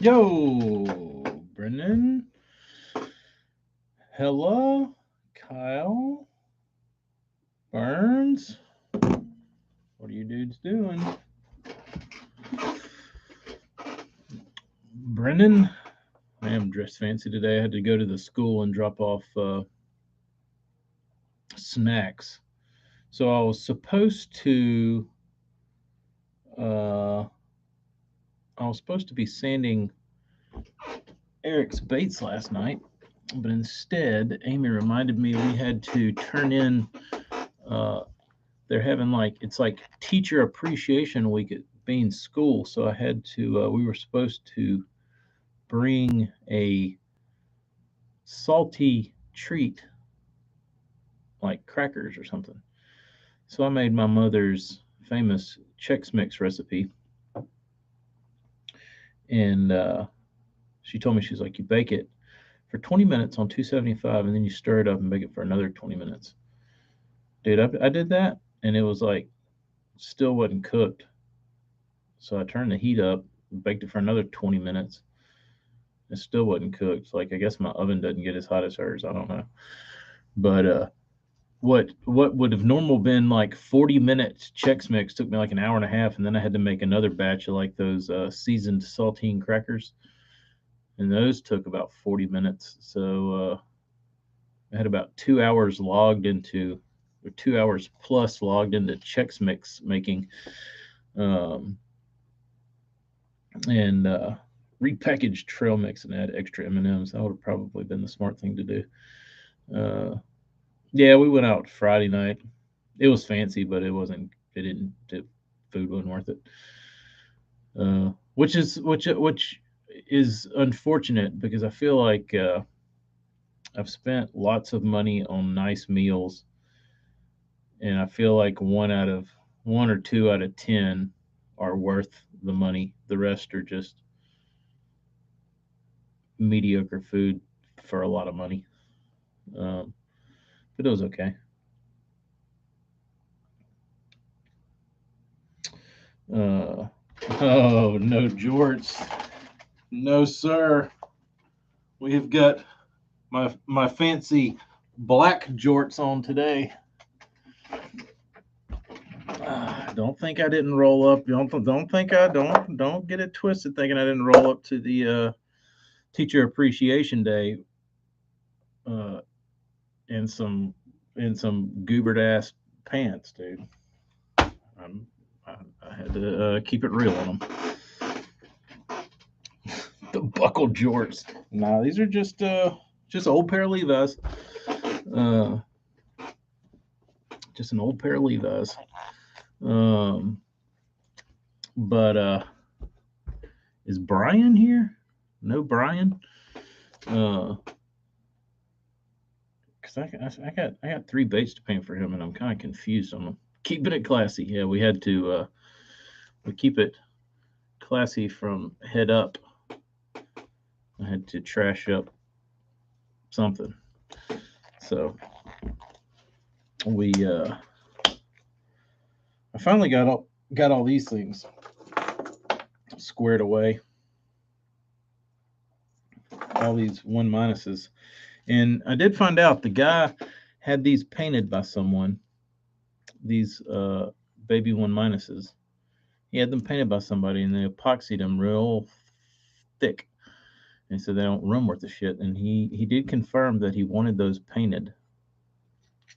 Yo, Brendan. Hello, Kyle Burns. What are you dudes doing? Brendan, I am dressed fancy today. I had to go to the school and drop off snacks. So I was supposed to, uh, I was supposed to be sanding Eric's baits last night, but instead, Amy reminded me we had to turn in. Uh, they're having it's like teacher appreciation week at Bain School, so I had to. We were supposed to bring a salty treat like crackers or something. So I made my mother's famous Chex Mix recipe, and she told me she's like, you bake it for 20 minutes on 275, and then you stir it up and bake it for another 20 minutes. Dude, I did that, and it was like still wasn't cooked. So I turned the heat up, baked it for another 20 minutes. It still wasn't cooked. Like I guess my oven doesn't get as hot as hers. I don't know. But what would have normal been like 40 minutes Chex Mix took me like an hour and a half, and then I had to make another batch of like those seasoned saltine crackers, and those took about 40 minutes. So I had about 2 hours logged into, or 2 hours plus logged into Chex Mix making, um, and repackaged trail mix and add extra M&Ms. That would have probably been the smart thing to do. Uh, yeah, we went out Friday night. It was fancy, but it wasn't. It didn't. The food wasn't worth it. Which is unfortunate because I feel like I've spent lots of money on nice meals, and I feel like one or two out of 10 are worth the money. The rest are just mediocre food for a lot of money. Um, but it was okay. Uh, oh no, jorts, no sir. We have got my fancy black jorts on today. Don't think I didn't roll up. Don't think I don't get it twisted thinking I didn't roll up to the teacher appreciation day uh, in some goobered ass pants, dude. I'm, I had to keep it real on them. The buckle jorts. Nah, these are just old pair of Levi's. Uh, just an old pair of Levi's. Um, but is Brian here? No, Brian. Because I got three baits to paint for him, and I'm kind of confused on them. Keeping it classy. Yeah, we keep it classy from head up. I had to trash up something, so we I finally got all these things squared away. All these one minuses, and I did find out the guy had these painted by someone. These baby one minuses. He had them painted by somebody, and they epoxied them real thick. And so they don't run worth a shit. And he did confirm that he wanted those painted,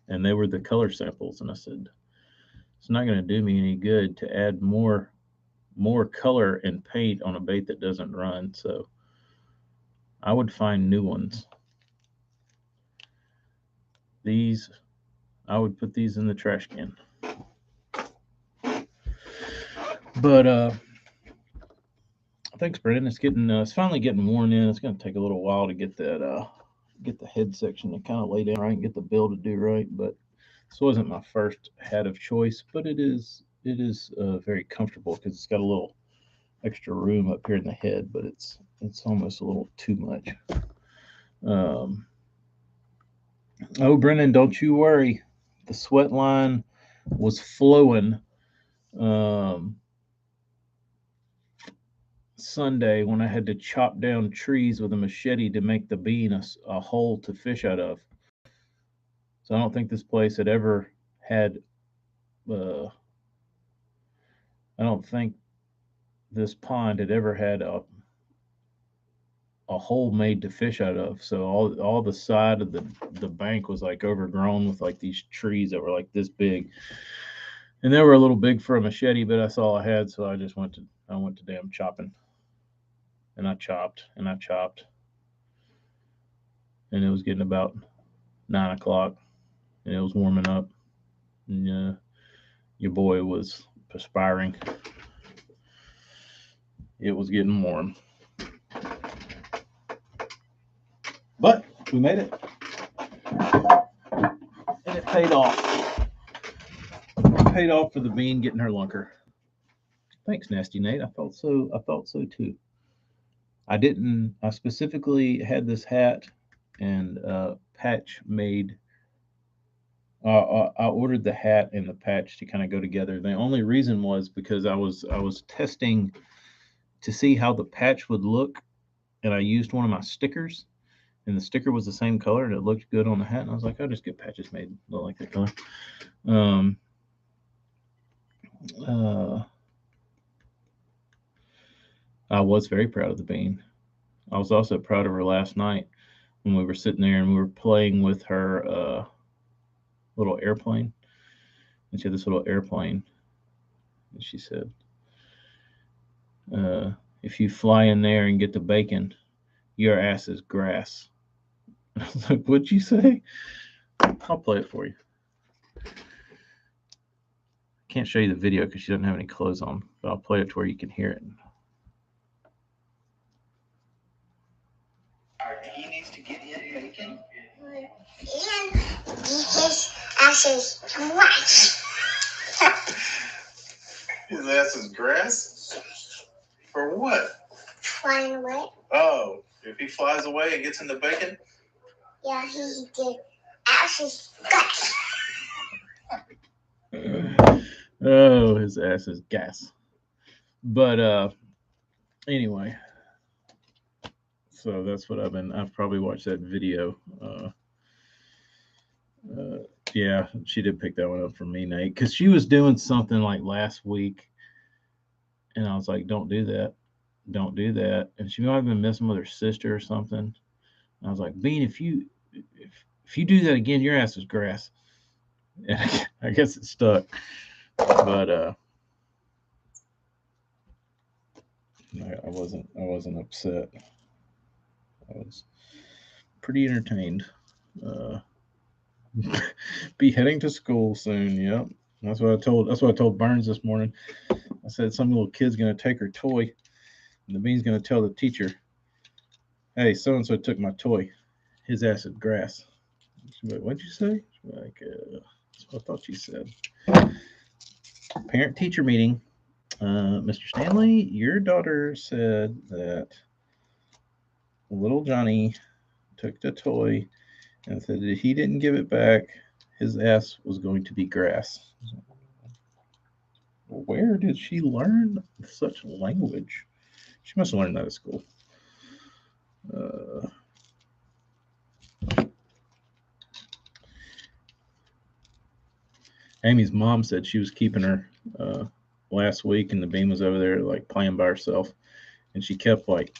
and they were the color samples. And I said, it's not going to do me any good to add more color and paint on a bait that doesn't run. So I would find new ones. These I would put these in the trash can. But thanks, Brendan. It's finally getting worn in. It's going to take a little while to get the head section to kind of lay down right and get the bill to do right. But this wasn't my first hat of choice, but it is very comfortable because it's got a little extra room up here in the head, but it's almost a little too much. Um, oh, Brendan, don't you worry. The sweat line was flowing. Um, Sunday when I had to chop down trees with a machete to make the bean a hole to fish out of. So I don't think this place had ever had. Uh, I don't think this pond had ever had a hole made to fish out of. So all the side of the bank was like overgrown with like these trees that were like this big, and they were a little big for a machete, but that's all I had. So I went to damn chopping, and I chopped and I chopped, and it was getting about 9 o'clock, and it was warming up, and your boy was perspiring. It was getting warm, but we made it, and it paid off. It paid off for the bean getting her lunker. Thanks, Nasty Nate. I felt so. I felt so too. I didn't. I specifically had this hat, and patch made. I ordered the hat and the patch to kind of go together. The only reason was because I was testing to see how the patch would look, and I used one of my stickers, and the sticker was the same color, and it looked good on the hat. And I was like, I'll just get patches made look like that color. Um, uh, I was very proud of the bean. I was also proud of her last night when we were sitting there and we were playing with her little airplane. And she had this little airplane. And she said, if you fly in there and get the bacon, your ass is grass. I was like, what'd you say? I'll play it for you. Can't show you the video because she doesn't have any clothes on, but I'll play it to where you can hear it. He needs to get his bacon. And his ass is grass. His ass is grass? For what? Flying away. Oh, if he flies away and gets in the bacon? Yeah, he did. Ass is grass. Oh, his ass is gas. But anyway, so that's what I've probably watched that video. Yeah, she did pick that one up from me, Nate, because she was doing something like last week, and I was like, "Don't do that, don't do that." And she might have been messing with her sister or something. And I was like, "Bean, if you do that again, your ass is grass." And I guess it stuck, but I wasn't upset. I was pretty entertained. Uh, be heading to school soon. Yep. That's what I told Burns this morning. I said some little kid's gonna take her toy, and the bean's gonna tell the teacher, "Hey, so and so took my toy. His ass is grass." She's like, "What'd you say?" She's like, "That's what I thought you said." Parent teacher meeting. Mr. Stanley, your daughter said that little Johnny took the toy and said that if he didn't give it back, his ass was going to be grass. Where did she learn such language? She must have learned that at school. Amy's mom said she was keeping her last week, and the bean was over there like playing by herself, and she kept like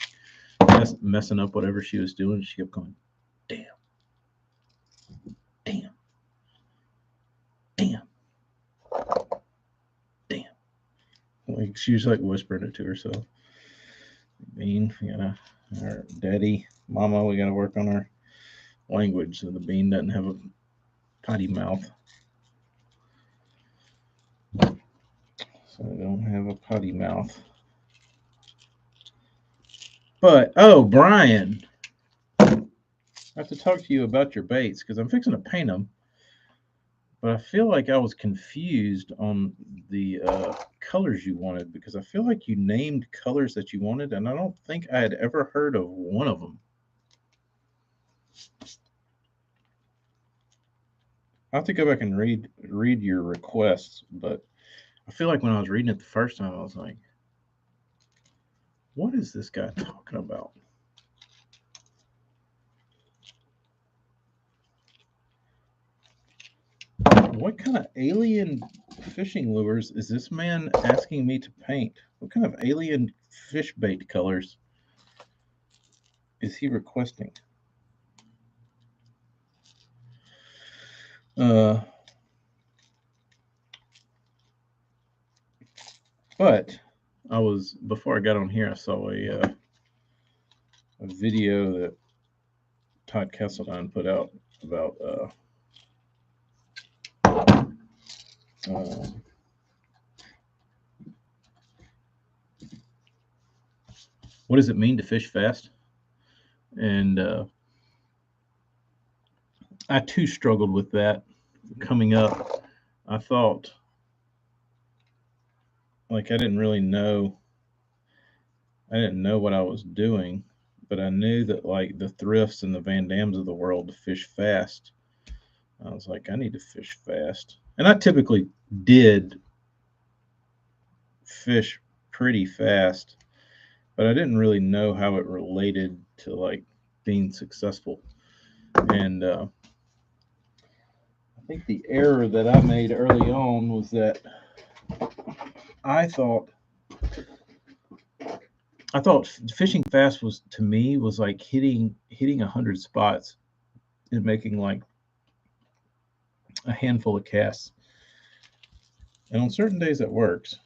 messing up whatever she was doing. She kept going, "Damn, damn, damn, damn." Like she was like whispering it to herself. Bean, our daddy, mama, we gotta work on our language so the bean doesn't have a potty mouth. So I don't have a potty mouth. But Brian, I have to talk to you about your baits because I'm fixing to paint them. But I feel like I was confused on the colors you wanted because I feel like you named colors that you wanted, and I don't think I had ever heard of one of them. I have to go back and read your requests, but I feel like when I was reading it the first time, I was like, What is this guy talking about? What kind of alien fishing lures is this man asking me to paint? What kind of alien fish bait colors is he requesting? But before I got on here, I saw a video that Todd Kesseldine put out about uh, what does it mean to fish fast? And I too struggled with that coming up. I thought like I didn't know what I was doing, but I knew that like the Thrifts and the Van Dams of the world to fish fast. I was like, I need to fish fast. And I typically did fish pretty fast, but I didn't really know how it related to like being successful. And I think the error that I made early on was that I thought fishing fast was to me was like hitting 100 spots and making like a handful of casts. And on certain days that works,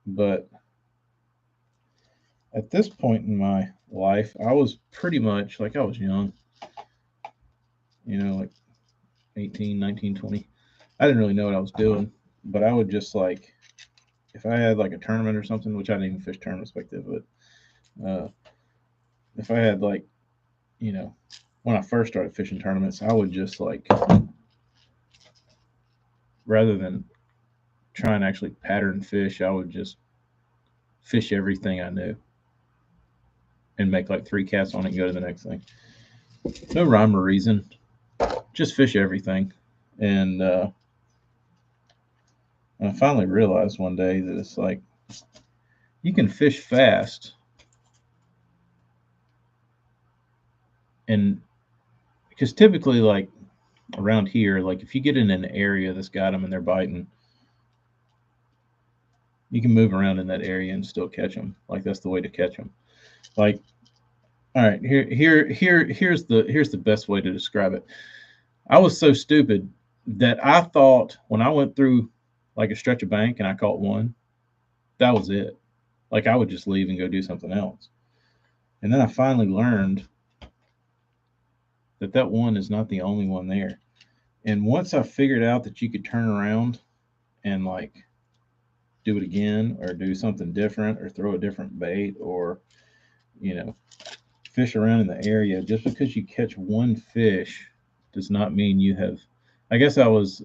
but at this point in my life, I was pretty much like I was young, like 18, 19, 20. I didn't really know what I was doing, but I would just like, if I had like a tournament or something, which I didn't even fish tournaments back then, but if I had like, when I first started fishing tournaments, I would just like, rather than try and actually pattern fish, I would just fish everything I knew and make like 3 casts on it and go to the next thing. No rhyme or reason, just fish everything. And I finally realized one day that it's like you can fish fast, and because typically like around here, like if you get in an area that's got them and they're biting, you can move around in that area and still catch them. Like that's the way to catch them. Like, all right, here's the best way to describe it. I was so stupid that I thought when I went through like a stretch of bank and I caught one, that was it. Like I would just leave and go do something else. And then I finally learned that that one is not the only one there. And once I figured out that you could turn around and like do it again or do something different or throw a different bait or, fish around in the area, just because you catch one fish does not mean you have. I guess I was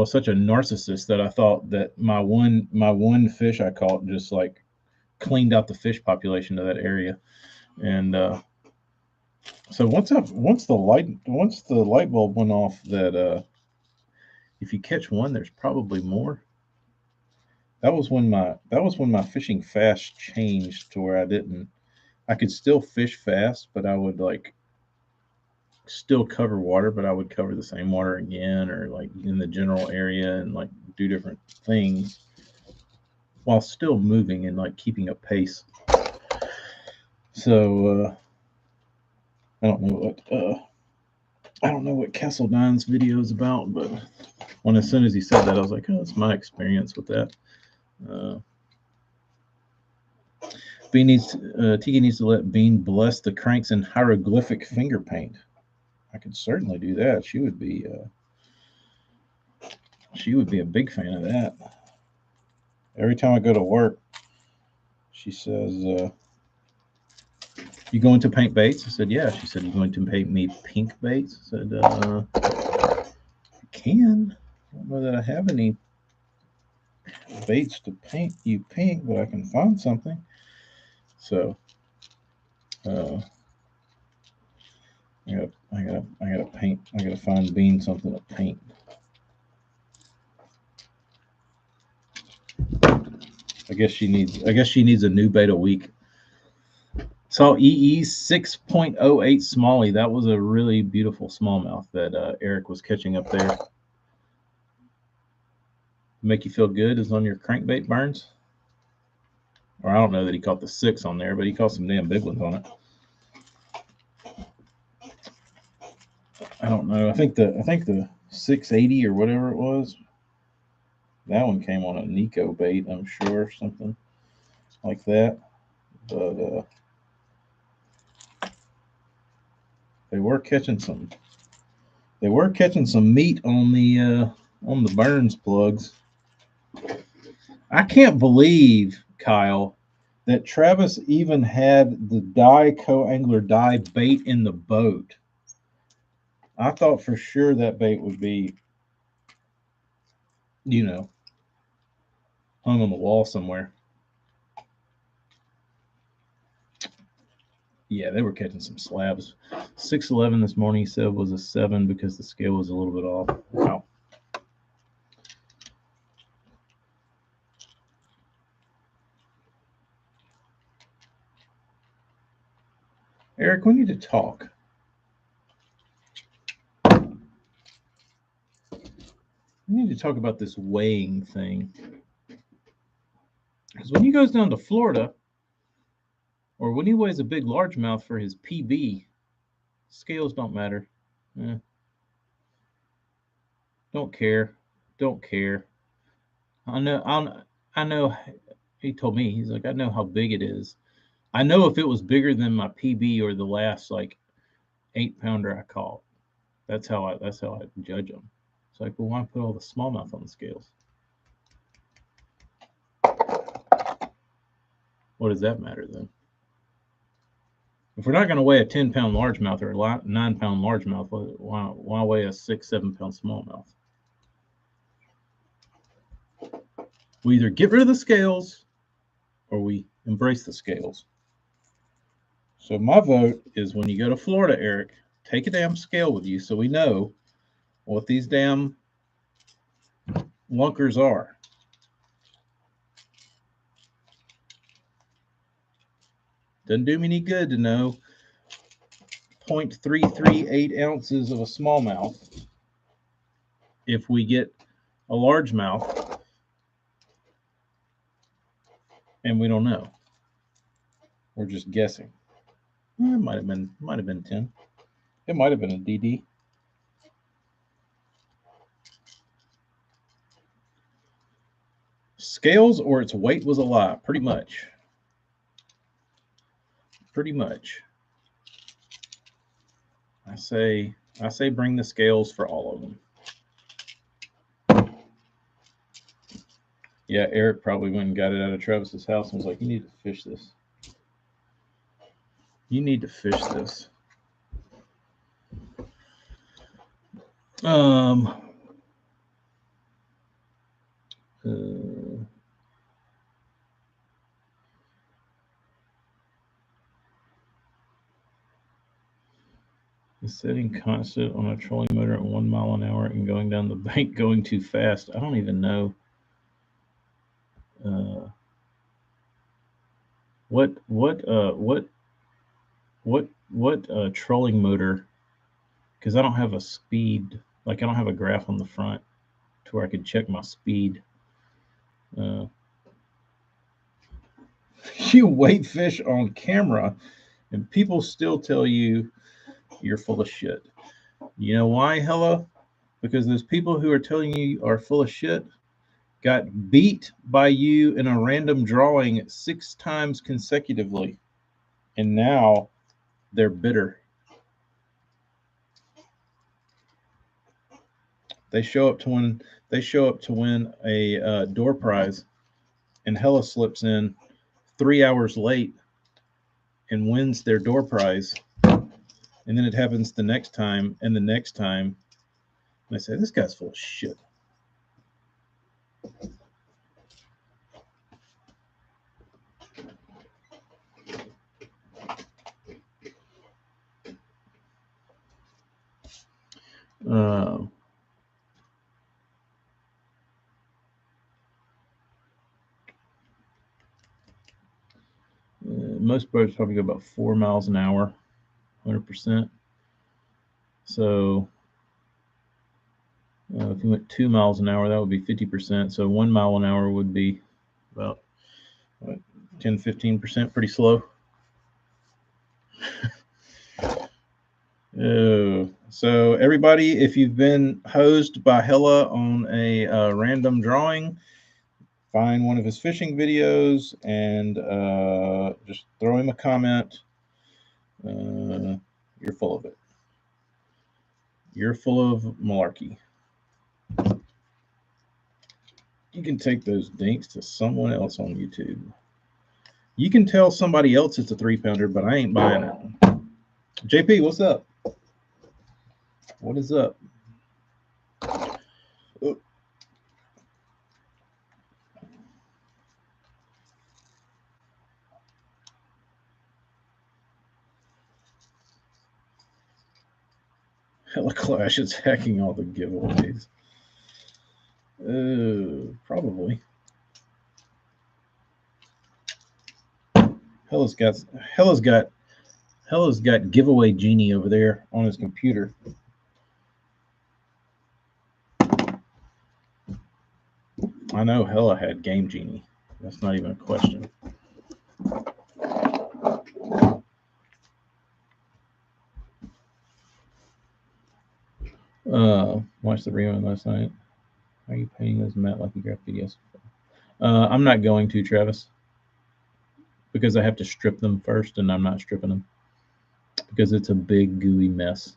such a narcissist that I thought that my one fish I caught just like cleaned out the fish population of that area. And so once the light bulb went off that if you catch one, there's probably more. That was when my fishing fast changed to where I could still fish fast, but I would like still cover water, but I would cover the same water again or like in the general area and like do different things while still moving and like keeping a pace. So I don't know what Kesseldine's video is about, but as soon as he said that, I was like, oh, that's my experience with that. Tiki needs to let Bean bless the cranks in hieroglyphic finger paint. I could certainly do that. She would be a big fan of that. Every time I go to work, she says, "You going to paint baits?" I said, "Yeah." She said, "You going to paint me pink baits?" I said, "I can. I don't know that I have any baits to paint you pink, but I can find something." So, I gotta paint. I gotta find Bean something to paint. I guess she needs a new bait a week. Saw EE's 6.08 smallie. That was a really beautiful smallmouth that Eric was catching up there. Make you feel good is on your crankbait, Burns? Or I don't know that he caught the 6 on there, but he caught some damn big ones on it. I don't know. I think the 680 or whatever it was, that one came on a Nico bait, I'm sure, something like that. But they were catching some meat on the Burns plugs. I can't believe, Kyle, that Travis even had the Dye Co-Angler Dye bait in the boat. I thought for sure that bait would be, hung on the wall somewhere. Yeah, they were catching some slabs. 611 this morning, he said, was a 7 because the scale was a little bit off. Wow. Eric, we need to talk. We need to talk about this weighing thing. Because when he goes down to Florida, or when he weighs a big largemouth for his PB, scales don't matter. Don't care. I know. He told me, he's like, I know how big it is. I know if it was bigger than my PB or the last 8-pounder I caught. That's how I judge them. It's like, well, why put all the smallmouth on the scales? What does that matter then? If we're not going to weigh a 10-pound largemouth or a 9-pound largemouth, why weigh a 6-7-pound smallmouth? We either get rid of the scales or we embrace the scales. So my vote is, when you go to Florida, Eric, take a damn scale with you so we know what these damn lunkers are. Doesn't do me any good to know 0.338 ounces of a smallmouth if we get a largemouth and we don't know. We're just guessing. It might have been 10. It might have been a DD. Scales or its weight was a lie, pretty much. I say bring the scales for all of them. Yeah, Eric probably went and got it out of Travis's house and was like, you need to fish this. You need to fish this. Setting constant on a trolling motor at 1 mile an hour and going down the bank going too fast. I don't even know. What trolling motor? Because I don't have a speed. I don't have a graph on the front to where I could check my speed. You weight fish on camera, and people still tell you you're full of shit. You know why, Hella? Because those people who are telling you are full of shit got beat by you in a random drawing 6 times consecutively, and now they're bitter. They show up to win a door prize, and Hella slips in 3 hours late and wins their door prize. And then it happens the next time and the next time. And I say, this guy's full of shit. most boats probably go about 4 miles an hour, 100%. So if you went 2 miles an hour, that would be 50%. So 1 mile an hour would be about what, 10, 15%, pretty slow. So everybody, if you've been hosed by Hella on a random drawing, find one of his fishing videos and just throw him a comment. You're full of it. You're full of malarkey. You can take those dinks to someone else on YouTube. You can tell somebody else it's a 3-pounder, but I ain't buying it. JP, what's up? What is up? Oh. Hella Clash is hacking all the giveaways. Probably. Hella's got giveaway genie over there on his computer. I know Hella had Game Genie. That's not even a question. Watched the rerun last night. Are you painting those matte like you graphed videos? I'm not going to, Travis, because I have to strip them first, and I'm not stripping them because it's a big gooey mess.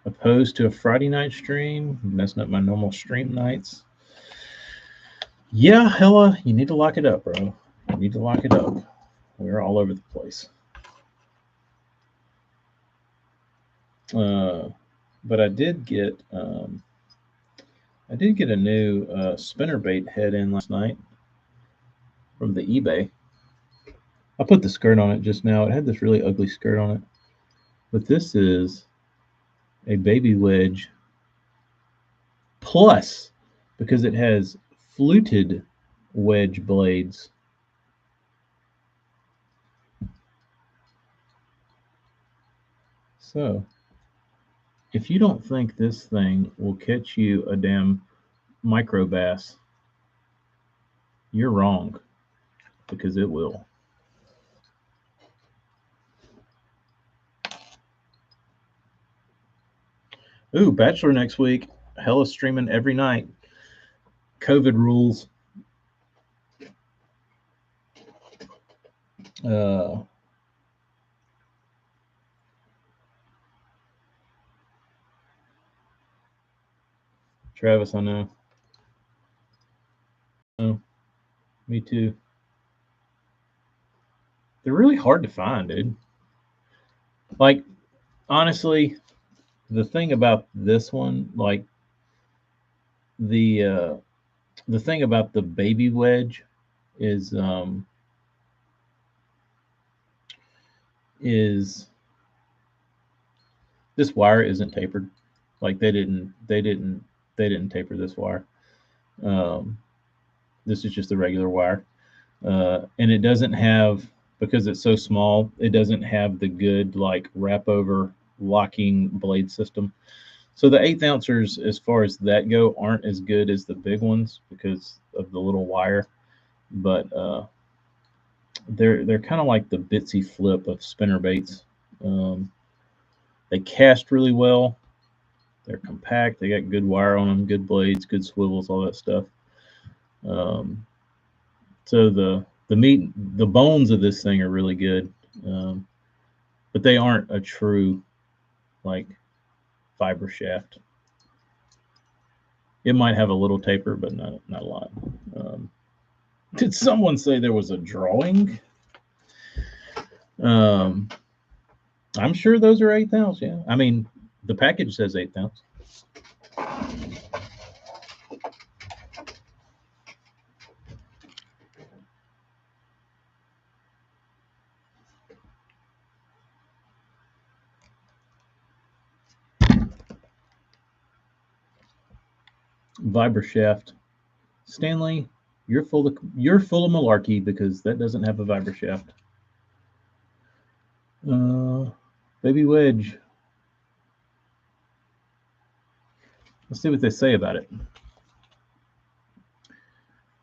Opposed to a Friday night stream, messing up my normal stream nights. Yeah, Hella, you need to lock it up, bro. You need to lock it up. We're all over the place. But I did get a new spinnerbait head in last night from the eBay. I put the skirt on it just now. It had this really ugly skirt on it, but this is a baby wedge plus, because it has fluted wedge blades. So if you don't think this thing will catch you a damn micro bass, you're wrong, because it will. Ooh, Bachelor next week. Hella streaming every night. COVID rules. Travis, I know. Oh, me too. They're really hard to find, dude. Like, honestly, the thing about this one, like the thing about the baby wedge is this wire isn't tapered. Like they didn't taper this wire. This is just a regular wire, and it doesn't have, because it's so small, it doesn't have the good like wrap over locking blade system. So the 1/8 ounces, as far as that go, aren't as good as the big ones because of the little wire, but they're kind of like the Bitsy Flip of spinner baits. They cast really well. They're compact. They got good wire on them, good blades, good swivels, all that stuff. So the meat, the bones of this thing are really good, but they aren't a true like fiber shaft. It might have a little taper, but not a lot. Did someone say there was a drawing? I'm sure those are 1/8 ounce. Yeah, I mean the package says 1/8 ounce. Vibra shaft. Stanley, You're full of malarkey because that doesn't have a vibra shaft. Baby wedge. Let's see what they say about it.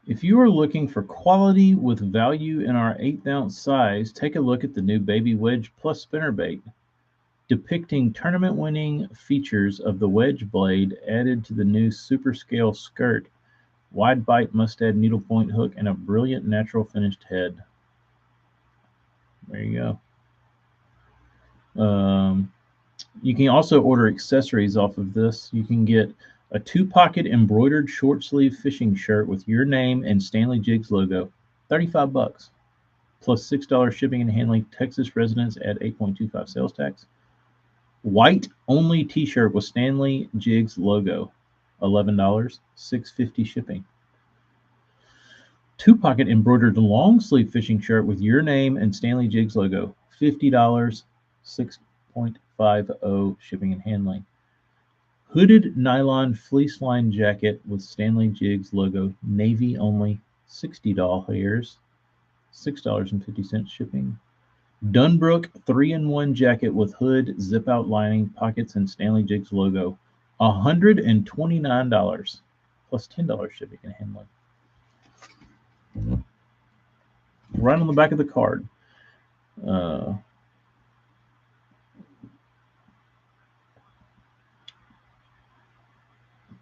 If you are looking for quality with value in our 1/8 ounce size, take a look at the new Baby Wedge Plus spinnerbait. Depicting tournament-winning features of the wedge blade added to the new super scale skirt, wide bite mustad needlepoint hook, and a brilliant natural finished head. There you go. You can also order accessories off of this. You can get a 2-pocket embroidered short sleeve fishing shirt with your name and Stanley Jigs logo, $35, plus $6 shipping and handling. Texas residents at 8.25 sales tax. White only T-shirt with Stanley Jigs logo, $11, $6.50 shipping. 2-pocket embroidered long sleeve fishing shirt with your name and Stanley Jigs logo, $50, $6.50 shipping and handling. Hooded nylon fleece lined jacket with Stanley Jigs logo, navy only, $60, $6.50 shipping. Dunbrook 3-in-1 jacket with hood, zip out lining, pockets, and Stanley Jigs logo, $129, plus $10 shipping and handling. Right on the back of the card.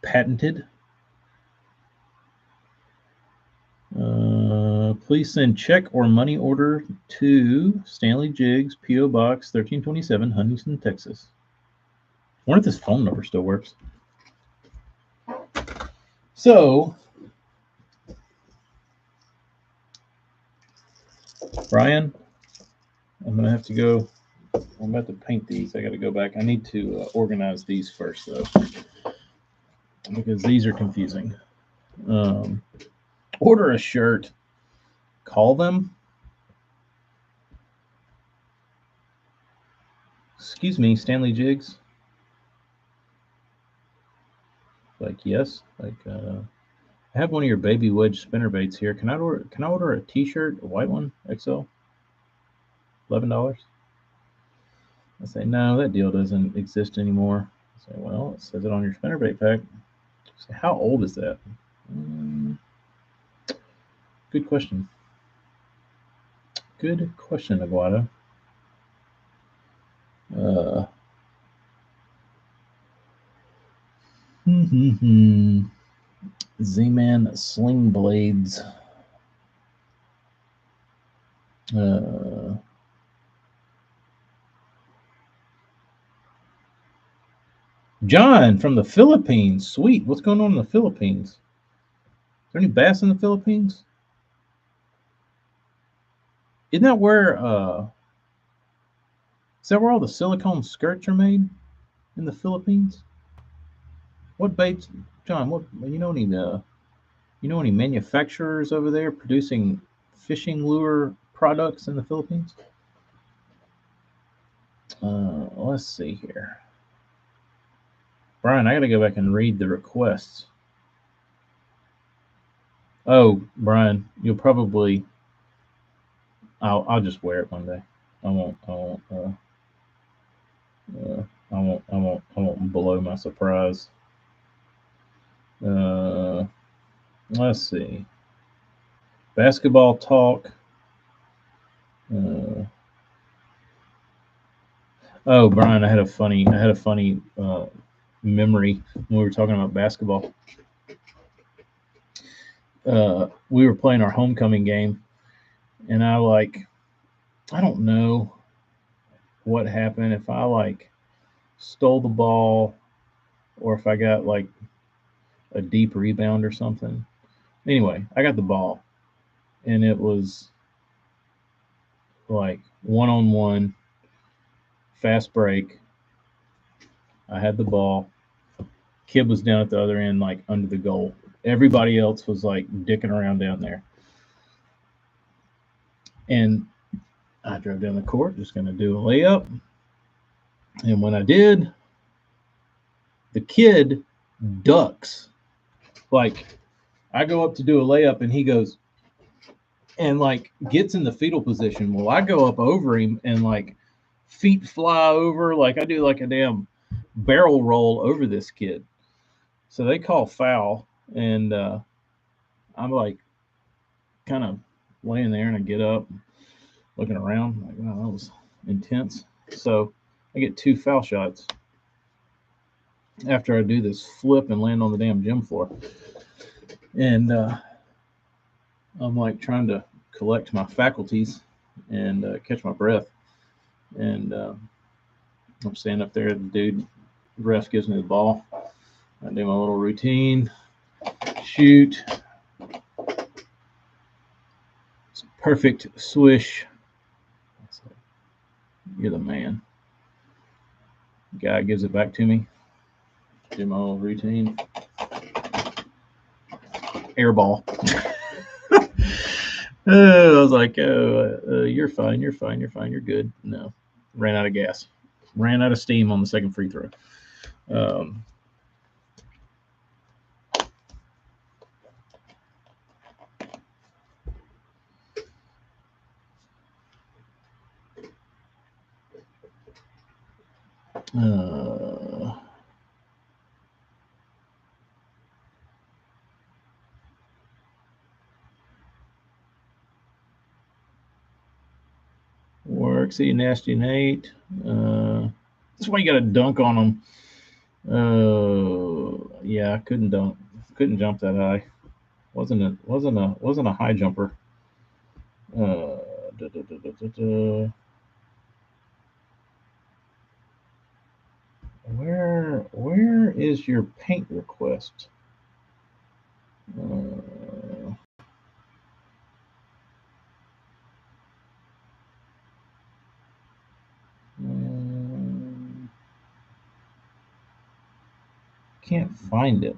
Patented. Please send check or money order to Stanley Jigs, P.O. Box 1327, Huntington, Texas. I wonder if this phone number still works. So, Brian, I'm going to have to go. I'm about to paint these. I got to go back. I need to organize these first, though, because these are confusing. Order a shirt. Call them. Excuse me, Stanley Jigs. Like, yes. Like, I have one of your Baby Wedge spinnerbaits here. Can I order a T-shirt, a white one, XL? $11. I say, no, that deal doesn't exist anymore. I say, well, it says it on your spinnerbait pack. I say, how old is that? Good question. Good question, Aguado. Z-Man Sling Blades. John from the Philippines. Sweet. What's going on in the Philippines? Is there any bass in the Philippines? Isn't that where all the silicone skirts are made? In the Philippines? What baits, John? What you know any manufacturers over there producing fishing lure products in the Philippines? Let's see here. Brian, I got to go back and read the requests. Oh, Brian, you'll probably. I'll just wear it one day. I won't blow my surprise. Let's see. Basketball talk. Oh, Brian, I had a funny memory when we were talking about basketball. We were playing our homecoming game, and I don't know what happened, if I stole the ball or if I got a deep rebound or something. Anyway, I got the ball, and it was one-on-one, fast break. I had the ball. Kid was down at the other end, under the goal. Everybody else was dicking around down there. And I drove down the court, just going to do a layup. And when I did, the kid ducks. I go up to do a layup, and he goes and like gets in the fetal position. Well, I go up over him and like feet fly over, like I do like a damn barrel roll over this kid. So they call foul, and I'm like kind of laying there, and I get up, looking around, like, wow, that was intense. So I get 2 foul shots after I do this flip and land on the damn gym floor. And I'm like trying to collect my faculties and catch my breath. And I'm standing up there, the dude, ref gives me the ball. I do my little routine, shoot. It's a perfect swish. You're the man. Guy gives it back to me. Do my little routine. Air ball. I was like, oh, you're fine, you're fine, you're fine, you're good. No, ran out of gas, ran out of steam on the second free throw. Worksy, Nasty Nate. That's why you got to dunk on them. Yeah, I couldn't dunk. Couldn't jump that high. Wasn't a high jumper. Da, da, da, Where is your paint request? Can't find it.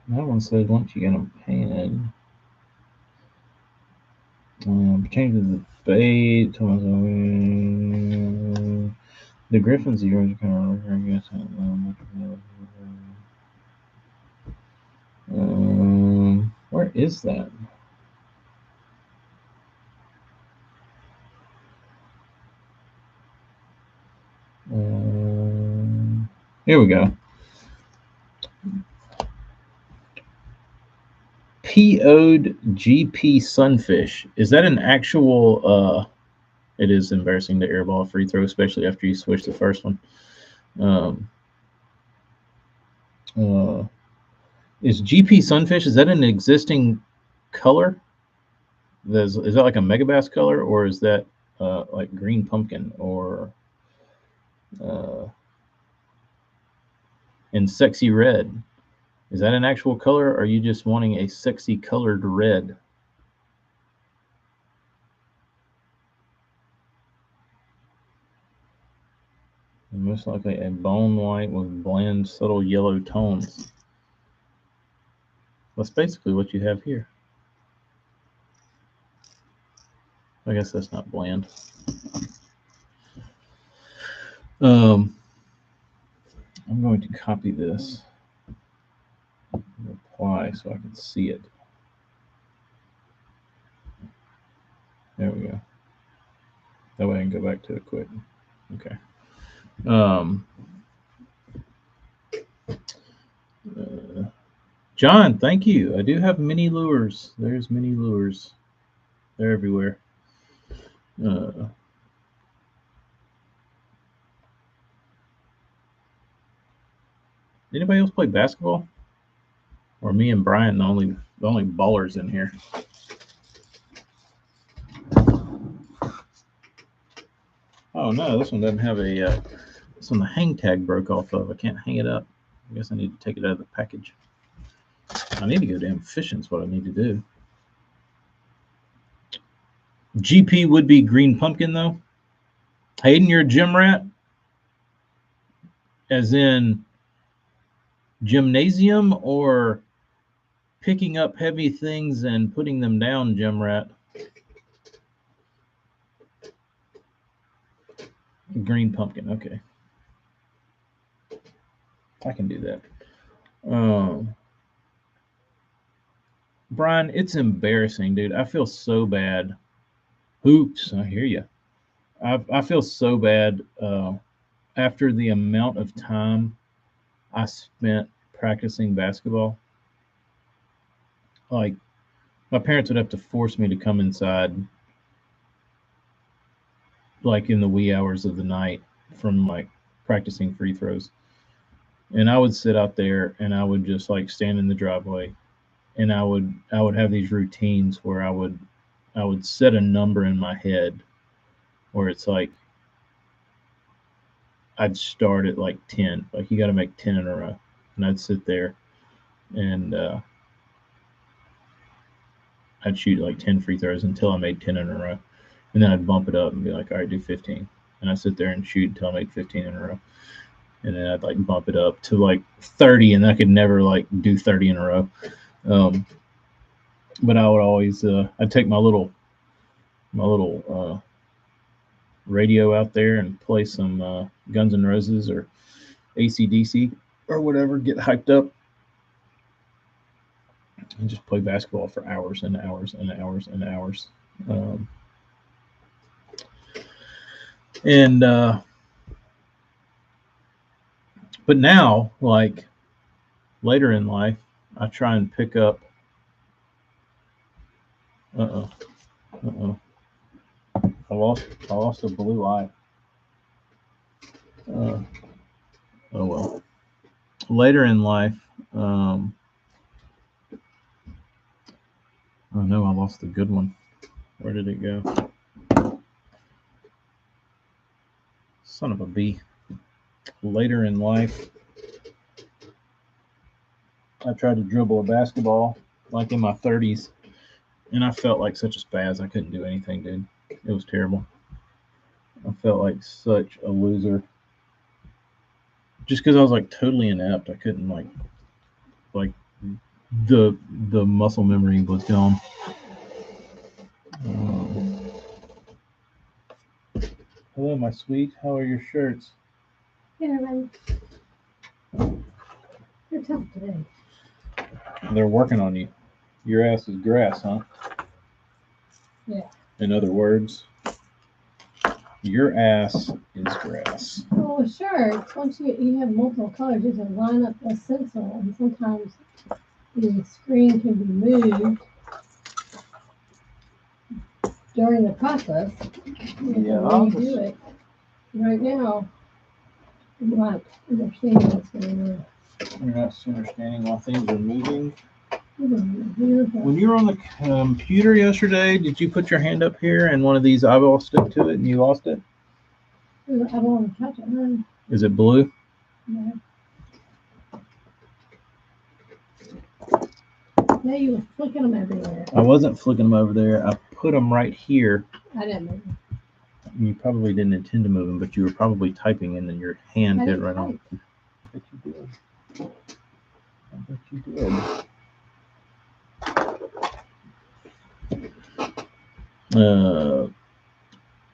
That one says once you get them painted. Change the bait. The Griffins are yours. I guess. Where is that? Here we go. PO'd GP Sunfish. Is that an actual? It is embarrassing to airball a free throw, especially after you switch the first one. Is GP Sunfish? Is that an existing color? Is that like a Megabass color, or is that like green pumpkin or in sexy red? Is that an actual color, or are you just wanting a sexy colored red? Most likely a bone white with bland, subtle yellow tones. That's basically what you have here. I guess that's not bland. I'm going to copy this, apply so I can see it. There we go. That way I can go back to it quick. Okay. John, thank you. I do have mini lures. There's mini lures. They're everywhere. Anybody else play basketball? Or me and Brian, the only ballers in here? Oh no, this one doesn't have a. This one the hang tag broke off of. I can't hang it up. I guess I need to take it out of the package. I need to go damn fishing. Is what I need to do. GP would be green pumpkin though. Hayden, you're a gym rat, as in gymnasium or picking up heavy things and putting them down, gym rat. Green pumpkin. Okay. I can do that. Brian, it's embarrassing, dude. I feel so bad. Hoops. I hear you. I feel so bad after the amount of time I spent practicing basketball. Like, my parents would have to force me to come inside, like in the wee hours of the night from like practicing free throws. And I would sit out there and I would just like stand in the driveway and I would have these routines where I would set a number in my head where it's like I'd start at like 10, like you got to make 10 in a row, and I'd sit there and I'd shoot like 10 free throws until I made 10 in a row, and then I'd bump it up and be like, all right, do 15, and I'd sit there and shoot until I made 15 in a row, and then I'd like bump it up to like 30, and I could never like do 30 in a row. Um, but I would always I'd take my little radio out there and play some Guns N' Roses or AC/DC or whatever, get hyped up, and just play basketball for hours and hours and hours and hours. Um, and but now, like later in life, I try and pick up. Uh oh, uh oh. I lost a blue eye. Uh, oh well. Later in life, um, oh no, I lost the good one. Where did it go? Son of a bee. Later in life, I tried to dribble a basketball like in my 30s, and I felt like such a spaz. I couldn't do anything, dude. It was terrible. I felt like such a loser just because I was like totally inept. I couldn't like the muscle memory was gone. Um, Hello, my sweet. How are your shirts? Yeah, right. You're tough today. They're working on you. Your ass is grass, huh? Yeah. In other words, your ass is grass. Well, sure. Once you have multiple colors, you can line up a stencil, and sometimes the screen can be moved during the process. Yeah, When you do it, right now, you're not understanding what's going on. You're not understanding why things are moving. Beautiful. When you were on the computer yesterday, did you put your hand up here and one of these eyeballs stuck to it and you lost it? I don't want to touch it, huh? Is it blue? Yeah. Yeah, you were flicking them everywhere. I wasn't flicking them over there. I put them right here. I didn't move. You probably didn't intend to move them, but you were probably typing and then your hand I hit didn't right on. type. I bet you did. I bet you did.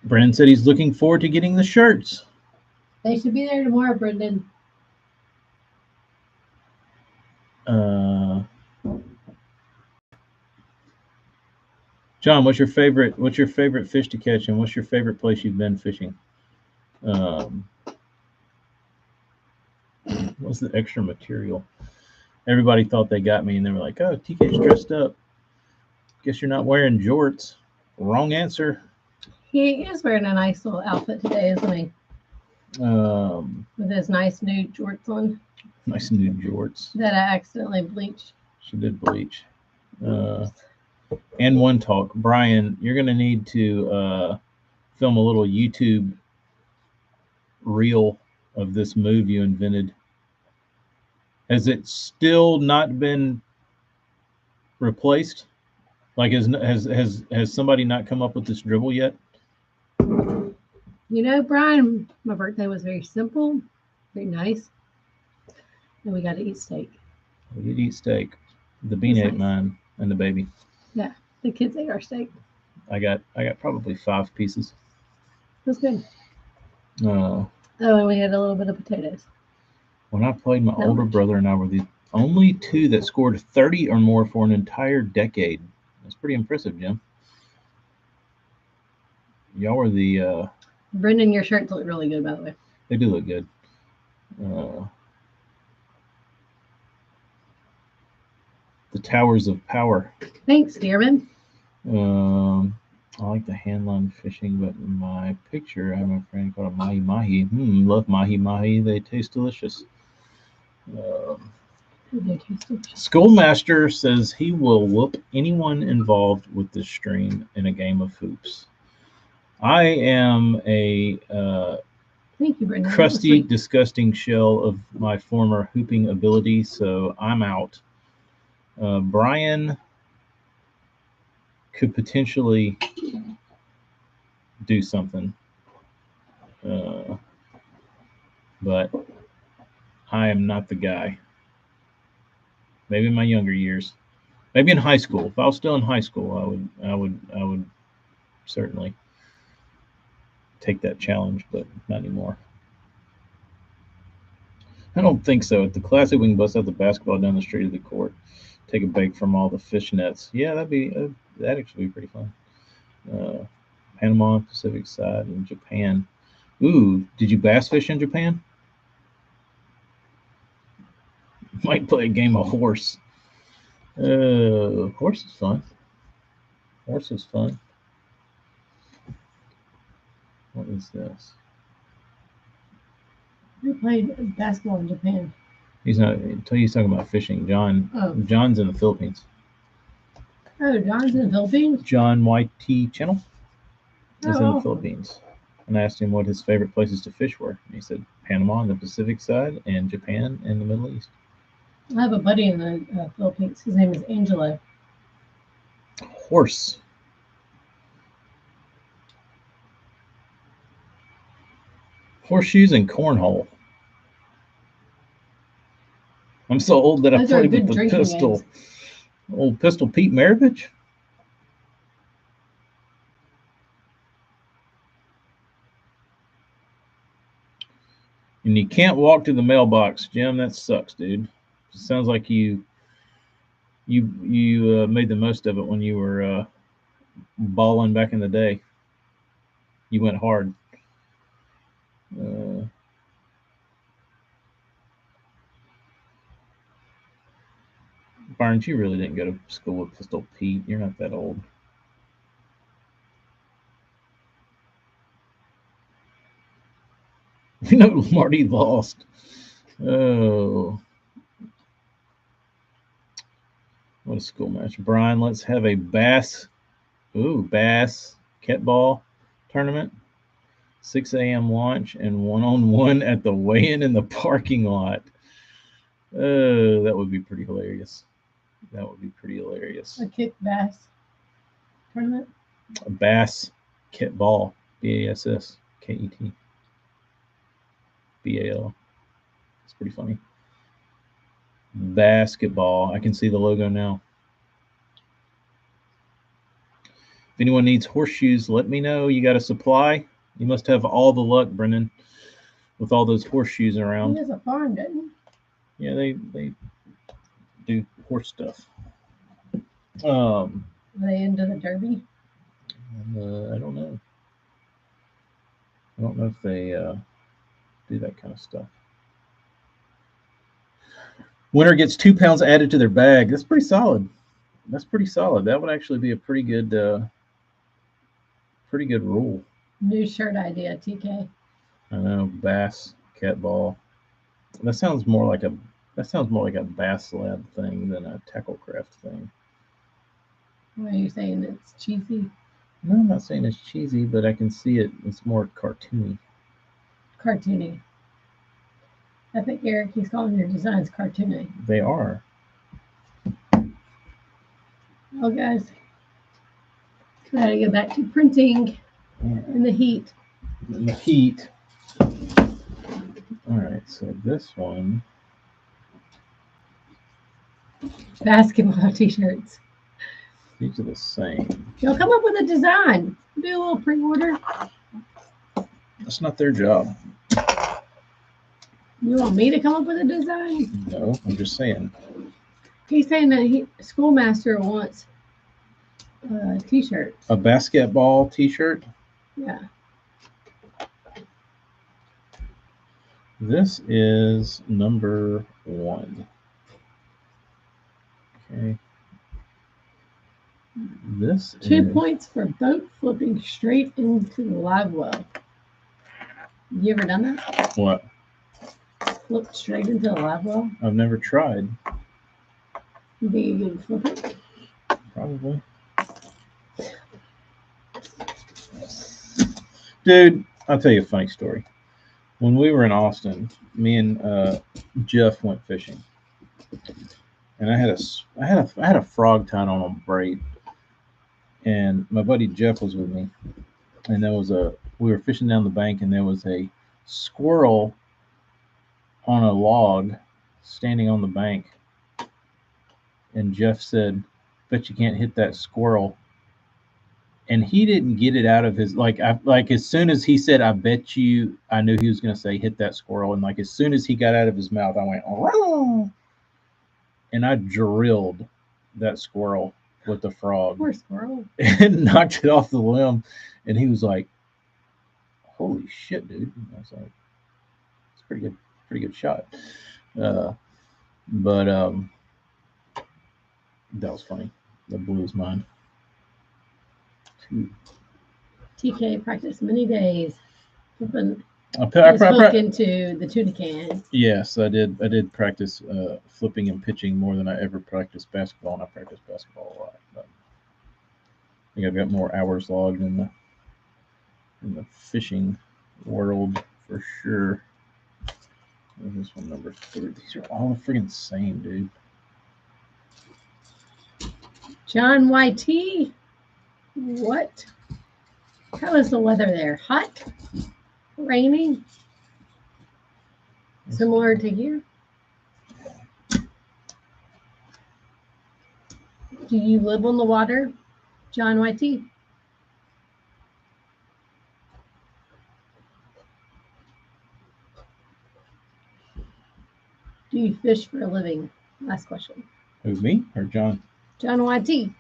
Brandon said he's looking forward to getting the shirts. They should be there tomorrow, Brendan. John, what's your favorite fish to catch, and what's your favorite place you've been fishing? What's the extra material? Everybody thought they got me, and they were like, "Oh, TK's dressed up. Guess you're not wearing jorts." Wrong answer. He is wearing a nice little outfit today, isn't he? With his nice new jorts on Nice new jorts. that I accidentally bleached. She did bleach. And one talk, Brian, you're gonna need to film a little YouTube reel of this move you invented. Has it still not been replaced? Like, has somebody not come up with this dribble yet? You know, Brian, my birthday was very simple, very nice, and we got to eat steak. We did eat steak. The bean That's ate nice. mine, and the baby. Yeah, the kids ate our steak. I got probably 5 pieces. It was good. Uh, Oh, and we had a little bit of potatoes. when I played, my Not older much. brother and I were the only two that scored 30 or more for an entire decade. That's pretty impressive, Jim. Y'all were the. Brendan, your shirts look really good, by the way. They do look good. The Towers of Power. Thanks, Dearman. I like the handline fishing, but in my picture, I have a friend called a mahi mahi. Love mahi mahi. They taste delicious. They taste delicious. Schoolmaster says he will whoop anyone involved with this stream in a game of hoops. I am a Thank you, Brendan. That was crusty, sweet. disgusting shell of my former hooping ability, so I'm out. Brian could potentially do something, but I am not the guy. Maybe in my younger years, maybe in high school. If I was still in high school, I would certainly take that challenge, but not anymore. I don't think so. At the Classic, we can bust out the basketball down the street of the court, take a break from all the fish nets. Yeah, that'd actually be pretty fun. Panama, Pacific side, and Japan. Ooh, did you bass fish in Japan? Might play a game of horse. Horse is fun. Horse is fun. What is this? We played basketball in Japan. He's not. He's talking about fishing. John's in the Philippines. Oh, John's in the Philippines? John YT Channel is in the Oh. Philippines. And I asked him what his favorite places to fish were. And he said Panama on the Pacific side and Japan in the Middle East. I have a buddy in the Philippines. His name is Angelo. Horse. Horseshoes and cornhole. I'm so old that Those I are played good with the drinking pistol. games. Old pistol Pete Maravich. And you can't walk to the mailbox, Jim. That sucks, dude. Sounds like you made the most of it when you were balling back in the day. You went hard. Barnes, you really didn't go to school with Pistol Pete. You're not that old. You know, Marty lost. Oh. What a school match. Brian, let's have a bass ketball tournament. 6 a.m. launch and one-on-one at the weigh-in in the parking lot. Oh, that would be pretty hilarious. That would be pretty hilarious. A kick bass tournament? A bass ketball. B-A-S-S-K-E-T. B-A-L. It's pretty funny. Basketball. I can see the logo now. If anyone needs horseshoes, let me know. You got a supply? You must have all the luck, Brendan, with all those horseshoes around. He has a farm, doesn't he? Yeah, they do horse stuff. Are they into the derby? I don't know. I don't know if they do that kind of stuff. Winner gets 2 pounds added to their bag. That's pretty solid. That's pretty solid. That would actually be a pretty good rule. New shirt idea, TK. I know, bass, ketball. That sounds more like a Bass Lab thing than a Tacklecraft thing. What are you saying? It's cheesy? No, I'm not saying it's cheesy, but I can see it. It's more cartoony. Cartoony. I think, Eric, he's calling your designs cartoony. They are. Well, guys, gotta go back to printing in the heat. In the heat. All right, so this one. Basketball t-shirts. These are the same. You'll come up with a design. Do a little pre-order. That's not their job. You want me to come up with a design? No, I'm just saying. He's saying that schoolmaster wants t-shirts. A basketball T-shirt. Yeah. This is number 1. Okay. This 2 is points for boat flipping straight into the live well. You ever done that? what? Flip straight into the live well? I've never tried. You think you can flip it? Probably. Dude, I'll tell you a funny story. When we were in Austin, me and Jeff went fishing, and I had a frog tied on a braid, and my buddy Jeff was with me, and we were fishing down the bank, and there was a squirrel on a log standing on the bank, and Jeff said, "Bet you can't hit that squirrel." And he didn't get it out of his like as soon as he said, "I bet you," I knew he was going to say, "Hit that squirrel." And like as soon as he got out of his mouth, I went, "Roar!" And I drilled that squirrel with the frog. Poor squirrel. And knocked it off the limb. And he was like, "Holy shit, dude!" And I was like, "It's pretty good shot." But that was funny. That blew his mind. TK practiced many days flipping I his hook into the tuna can. Yes, I did. I did practice flipping and pitching more than I ever practiced basketball, and I practiced basketball a lot. But I think I've got more hours logged in the fishing world for sure. This one number 3. These are all the freaking same, dude. John YT, what? How is the weather there? Hot? Rainy? Similar to here? Do you live on the water, John YT? Do you fish for a living? Last question. Who, me or John? John YT.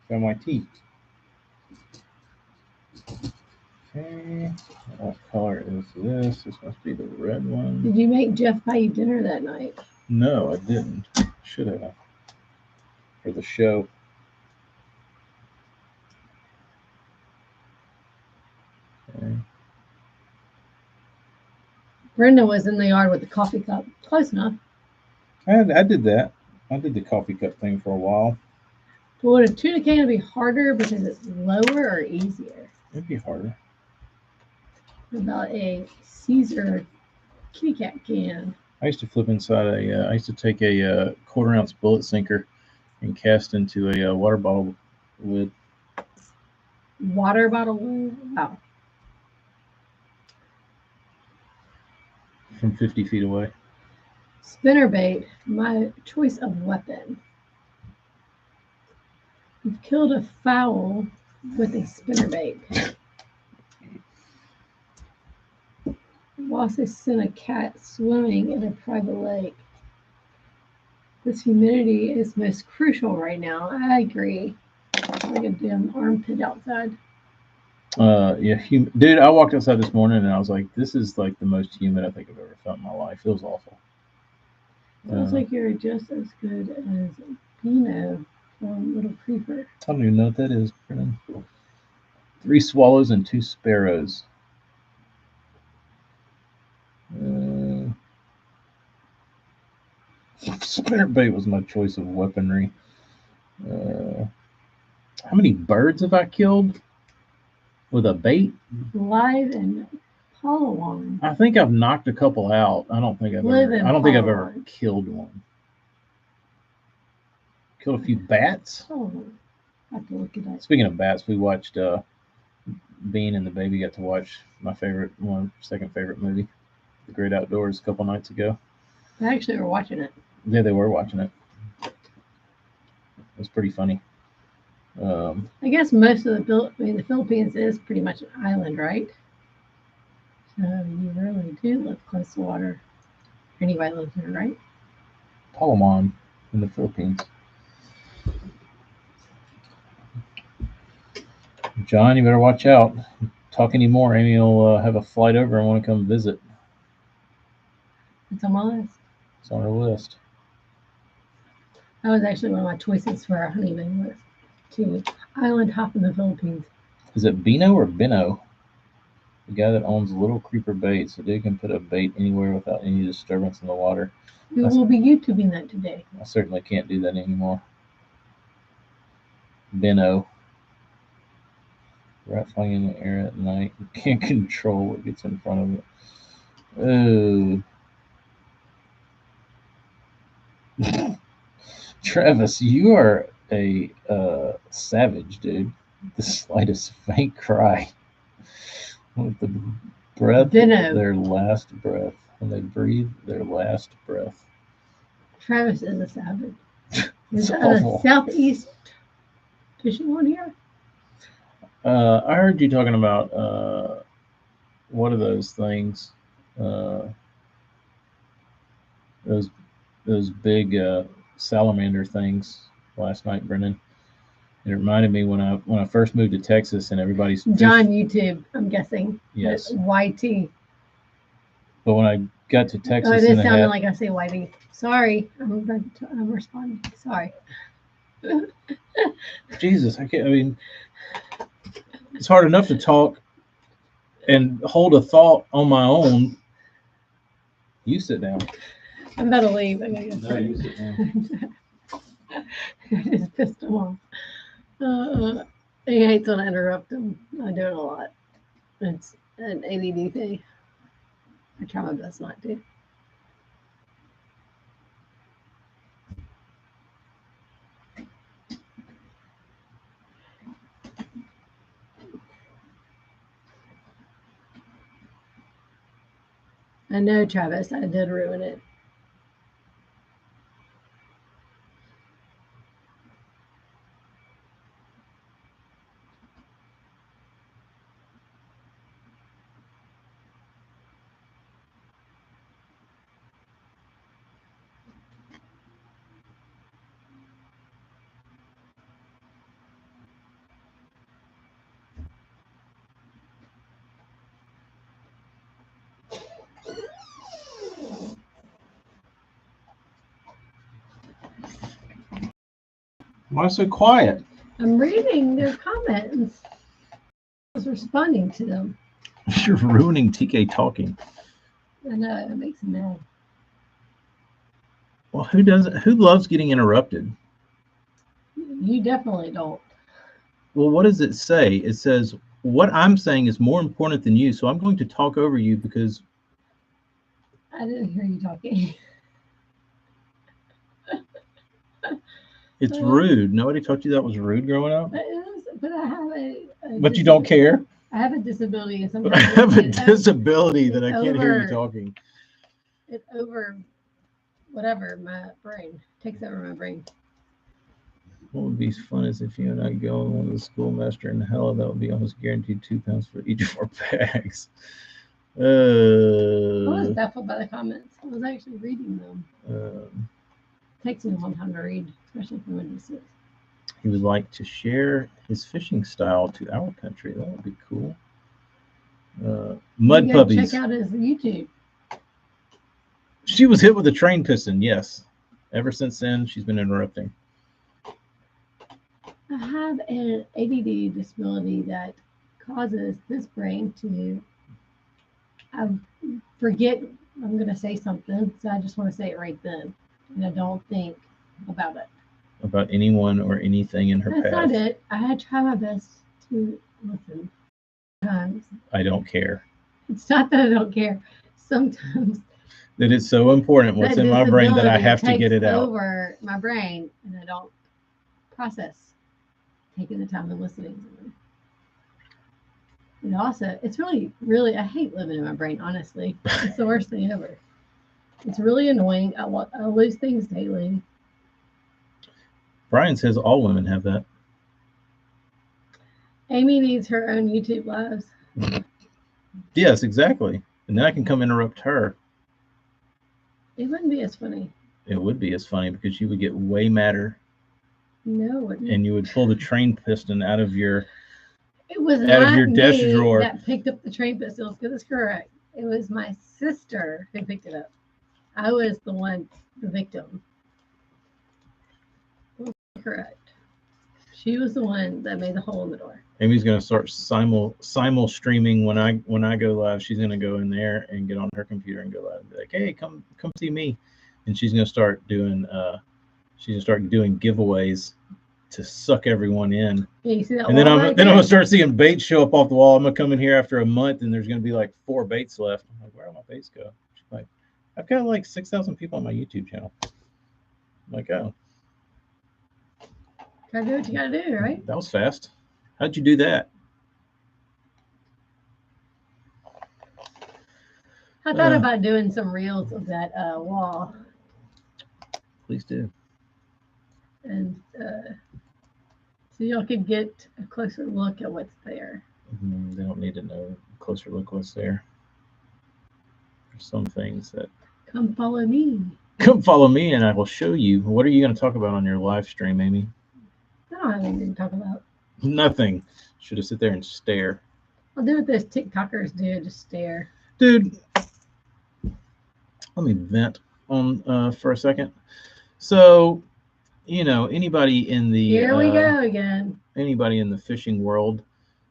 John YT. Okay. What color is this? This must be the red one. Did you make Jeff buy you dinner that night? No, I didn't. Should have. For the show. Okay. Brenda was in the yard with the coffee cup. Close enough. I did that. I did the coffee cup thing for a while. But would a tuna can be harder because it's lower or easier? It'd be harder. What about a Caesar kitty cat can? I used to flip inside I used to take a 1/4 ounce bullet sinker and cast into a water bottle lid. Water bottle lid? Wow. From 50 feet away. Spinnerbait, my choice of weapon. You've killed a fowl with a spinnerbait. Wallace sent a cat swimming in a private lake. This humidity is most crucial right now. I agree. Like a damn armpit outside. Yeah, dude, I walked outside this morning and I was like, this is like the most humid I think I've ever felt in my life. It was awful. Sounds like you're just as good as Bino from Little Creeper. I don't even know what that is, Brennan. 3 swallows and 2 sparrows. Spinnerbait was my choice of weaponry. How many birds have I killed with a bait? Live and Palawan. I think I've knocked a couple out. I don't think I've ever killed one. Killed a few bats. Oh, I have to look it up. Speaking of bats, we watched Bean and the baby got to watch my second favorite movie, The Great Outdoors, a couple nights ago. They actually were watching it. Yeah, they were watching it. It was pretty funny. I guess most of the Philippines is pretty much an island, right? You really do live close to water. Anybody lives there, right? Palawan in the Philippines. John, you better watch out. Talk anymore, Amy will have a flight over and want to come visit. It's on my list. It's on her list. That was actually one of my choices for our honeymoon was to island hop in the Philippines. Is it Bino or Bino? The guy that owns Little Creeper Bait, so dude can put a bait anywhere without any disturbance in the water. We will be YouTubing that today. I certainly can't do that anymore. Bino. Rat flying in the air at night. You can't control what gets in front of it. Oh. Travis, you are a savage, dude. The slightest faint cry. With the breath, Bino. their last breath. When they breathe, their last breath. Travis is a savage. It's Is awful. Southeast fishing one here? I heard you talking about what are those things? Those big salamander things last night, Brennan. It reminded me when I first moved to Texas and everybody's John YouTube, I'm guessing. Yes. YT. But when I got to Texas, Oh, it and is sounding like I say YT. Sorry, I'm responding. Sorry. Jesus, I can't. I mean, it's hard enough to talk and hold a thought on my own. You sit down. I'm about to leave. I gotta go. No, you sit down. I just pissed him off. He hates when I interrupt him. I do it a lot. It's an ADD thing. I try my best not to. I know, Travis, I did ruin it. Why so quiet? I'm reading their comments. I was responding to them. You're ruining TK talking. I know, it makes me mad. Well, who doesn't? Who loves getting interrupted? You definitely don't. Well, what does it say? It says, what I'm saying is more important than you, so I'm going to talk over you because... I didn't hear you talking. It's rude. Nobody taught you that was rude growing up? But I have a But you don't care? I have a disability. And I have a disability that I it's can't hear you over- talking. It over whatever my brain takes over my brain. What would be fun is if you and I go on one of the schoolmaster in hell, that would be almost guaranteed 2 pounds for each of our bags. I was baffled by the comments. I was actually reading them. Takes me a long time to read, especially from a distance. He would like to share his fishing style to our country. That would be cool. Mud You gotta puppies. check out his YouTube. She was hit with a train piston, yes. Ever since then, she's been interrupting. I have an ADD disability that causes this brain to I forget I'm going to say something, so I just want to say it right then, and I don't think about it. About anyone or anything in her That's path. not it. I try my best to listen. Sometimes I don't care. it's not that I don't care. Sometimes That it's so important what's that in my brain that I disability have to get it takes out. over my brain, and I don't process taking the time and listening to them. And also, it's really, really, I hate living in my brain, honestly. It's the worst thing ever. It's really annoying. I lose things daily. Brian says all women have that. Amy needs her own YouTube lives. Yes, exactly. and then I can come interrupt her. It wouldn't be as funny. It would be as funny because you would get way madder No, it wouldn't. and you would pull the train piston out of your It was out of not your desk me drawer. that picked up the train pistols. Get this correct. It was my sister who picked it up. I was the one, the victim. Correct. She was the one that made the hole in the door. Amy's gonna start simul streaming when I go live. She's gonna go in there and get on her computer and go live and be like, "Hey, come see me," and she's gonna start doing giveaways to suck everyone in. Yeah, you see that And then wall I'm right gonna there? start seeing baits show up off the wall. I'm gonna come in here after a month and there's gonna be like 4 baits left. I'm like, where do my baits go? She's like, I've got like 6,000 people on my YouTube channel. I'm like, oh, Gotta do what you gotta do, right? that was fast. How'd you do that? I thought about doing some reels of that wall, Please do. and so y'all could get a closer look at what's there. They don't need to know a closer look what's there. There's some things that Come follow me. come follow me and I will show you. What are you going to talk about on your live stream, Amy? I don't have anything to talk about. Nothing. Should have sit there and stare. I'll do what those TikTokers do, just stare. Dude, let me vent on for a second. So, you know, anybody in the Here we go again. Anybody in the fishing world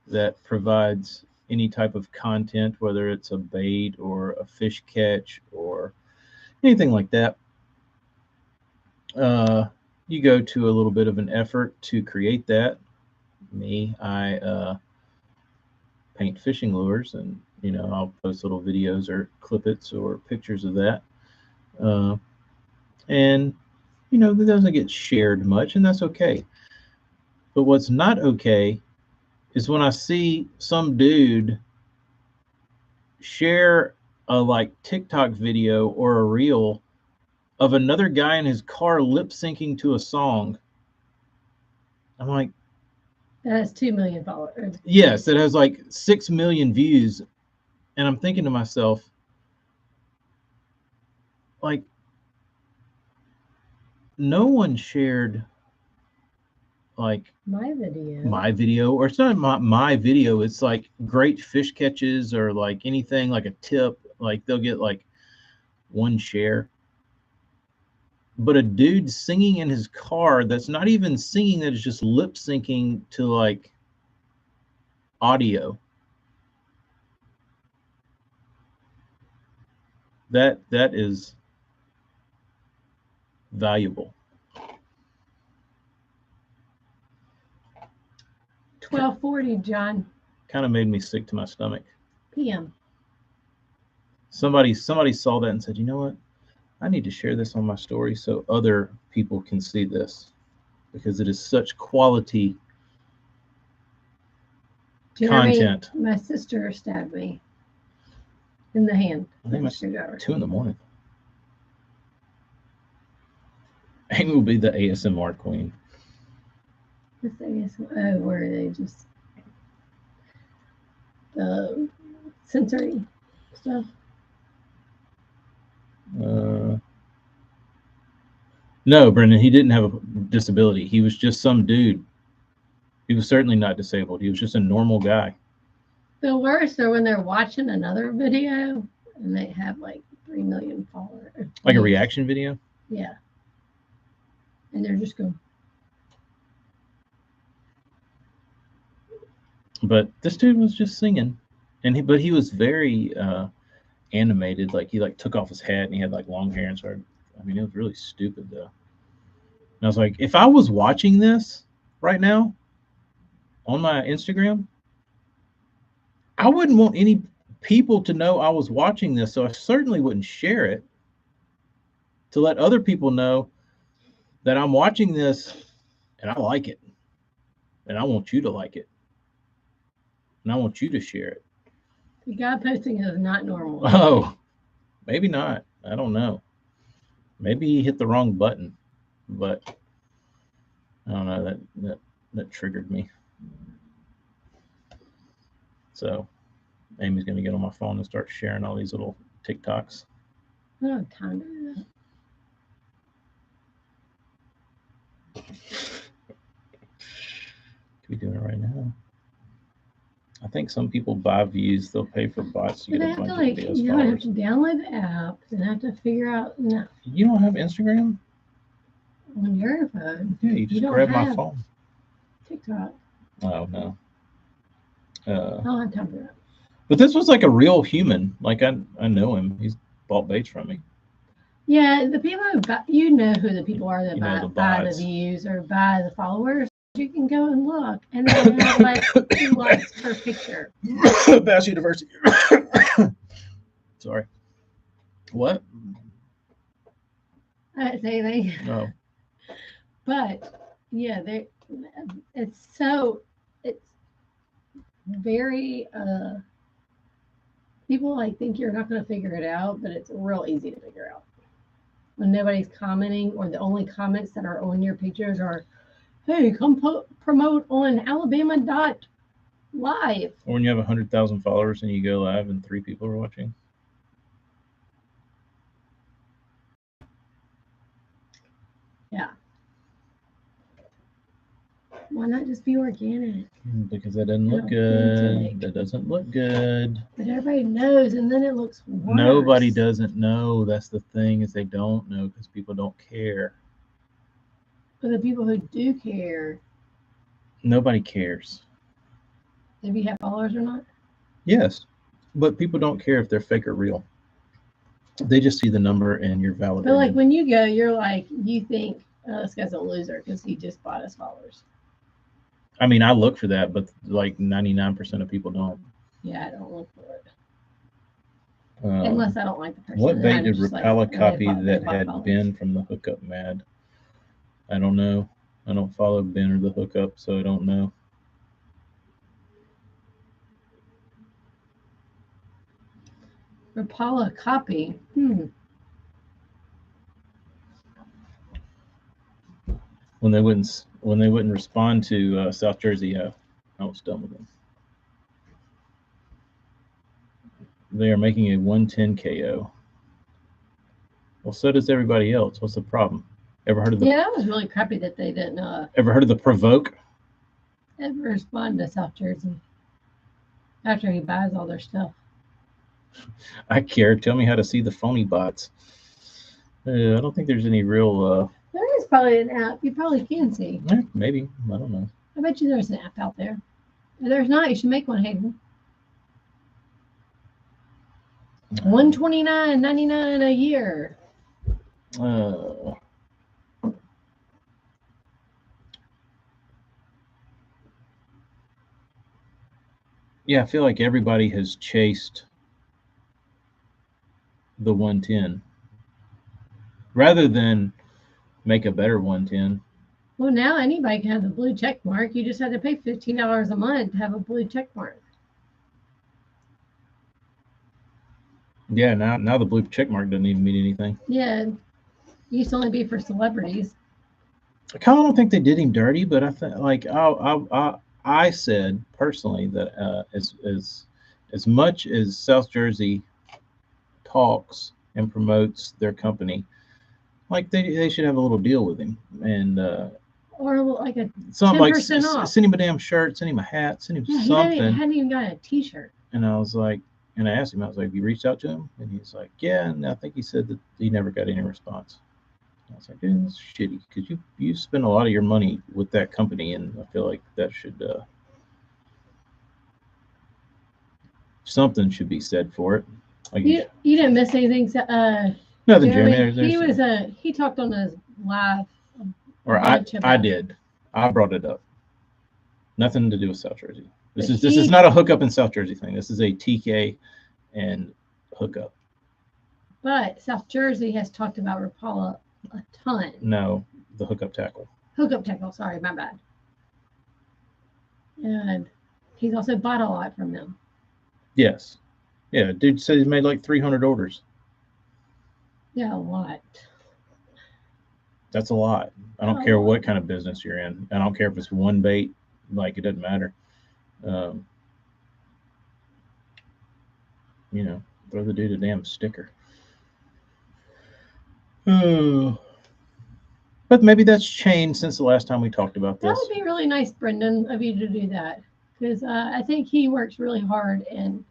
that provides any type of content, whether it's a bait or a fish catch or anything like that, you go to a little bit of an effort to create that. Me, I paint fishing lures, and you know, I'll post little videos or clippets or pictures of that, and you know, that doesn't get shared much, and that's okay. But what's not okay is when I see some dude share a like TikTok video or a reel of another guy in his car lip syncing to a song. I'm like, That has 2 million followers. yes, it has like 6 million views. And I'm thinking to myself, like, no one shared like My video, or it's not my video, it's like great fish catches or like anything like a tip, like they'll get like 1 share. But a dude singing in his car that's not even singing, that is just lip syncing to like audio, that is valuable. 12:40, John. Kind of made me sick to my stomach. PM. Somebody saw that and said, you know what, I need to share this on my story so other people can see this, because it is such quality Jeremy, content. my sister stabbed me in the hand. I think with a it's screwdriver. 2 a.m. Amy will be the ASMR queen. This thing is, oh, where they just the sensory stuff. No, Brendan, he didn't have a disability. He was just some dude. He was certainly not disabled. He was just a normal guy. The worst are when they're watching another video and they have like 3 million followers. Like a reaction video? Yeah. And they're just going. But this dude was just singing. But he was very animated. Like he like took off his hat and he had like long hair and started. I mean, it was really stupid though. And I was like, if I was watching this right now on my Instagram, I wouldn't want any people to know I was watching this, so I certainly wouldn't share it to let other people know that I'm watching this and I like it, and I want you to like it, and I want you to share it. The guy posting is not normal. Oh, maybe not. I don't know. Maybe he hit the wrong button, but I don't know. That triggered me. So Amy's gonna get on my phone and start sharing all these little TikToks. I don't have time to do that. Could be doing it right now. I think some people buy views. They'll pay for bots to But get I a have to bunch like, of videos you know, I have followers. to download the app, and I have to figure out You don't have Instagram? on your phone. Yeah, you just don't grab my have phone. TikTok. Oh no. I don't have time for that. But this was like a real human. Like I know him. He's bought baits from me. Yeah, the people who buy, you know who the people are that You know, the buy the bots. views or buy the followers. You can go and look, and they have like 2 likes per picture. Bass University. Sorry. What? I didn't say anything. No. But yeah, it's very people like think you're not going to figure it out, but it's real easy to figure out when nobody's commenting, or the only comments that are on your pictures are, hey, come promote on Alabama.live. Or when you have 100,000 followers and you go live and 3 people are watching. Yeah. Why not just be organic? Because that doesn't look Authentic. good. That doesn't look good. But everybody knows, and then it looks worse. Nobody doesn't know. That's the thing, is they don't know because people don't care. But the people who do care, Nobody cares. if you have followers or not. Yes, but people don't care if they're fake or real. They just see the number and you're But validated. like when you go, you're like, you think, oh, this guy's a loser because he just bought us followers. I mean, I look for that, but like 99% of people don't. Yeah, I don't look for it. Unless I don't like the person. What bait I'm did just like, Rapala they copy bought that had followers. Ben from the hookup mad? I don't know. I don't follow Ben or the hookup, so I don't know. Rapala copy. When they wouldn't respond to South Jersey, I was done with them. They are making a 110 KO. Well, so does everybody else. What's the problem? Ever heard of the? Yeah, that was really crappy that they didn't Ever heard of the provoke? ever respond to South Jersey after he buys all their stuff. I care. Tell me how to see the phony bots. I don't think there's any real. There is probably an app you probably can see. Maybe. I don't know. I bet you there's an app out there. If there's not, you should make one, Hayden. $129.99 a year. Yeah, I feel like everybody has chased the 110 rather than make a better 110. Well, now anybody can have the blue check mark. You just have to pay $15 a month to have a blue check mark. Yeah, now the blue check mark doesn't even mean anything. Yeah, it used to only be for celebrities. I kind of don't think they did him dirty, but I think like I said personally that as much as South Jersey talks and promotes their company, like they should have a little deal with him, and or like a something like 10% off. Send him a damn shirt, send him a hat, send him something. He hadn't even got a T-shirt. And I was like, and I asked him, I was like, have you reached out to him? And he's like, yeah, and I think he said that he never got any response. I was like, that's shitty, because you spend a lot of your money with that company, and I feel like that should something should be said for it. Like you didn't miss anything. Nothing, Jeremy. He talked on his live. Or I did. I brought it up. Nothing to do with South Jersey. This is not a hookup in South Jersey thing. This is a TK and hookup. But South Jersey has talked about Rapala a ton. No, the hookup tackle. Hookup tackle. Sorry, my bad. And he's also bought a lot from them. Yes. Yeah, dude said he's made like 300 orders. Yeah, a lot. That's a lot. I don't care what kind of business you're in. I don't care if it's one bait. Like, it doesn't matter. You know, throw the dude a damn sticker. Oh. But maybe that's changed since the last time we talked about That this. would be really nice, Brendan, of you to do that. Because I think he works really hard, and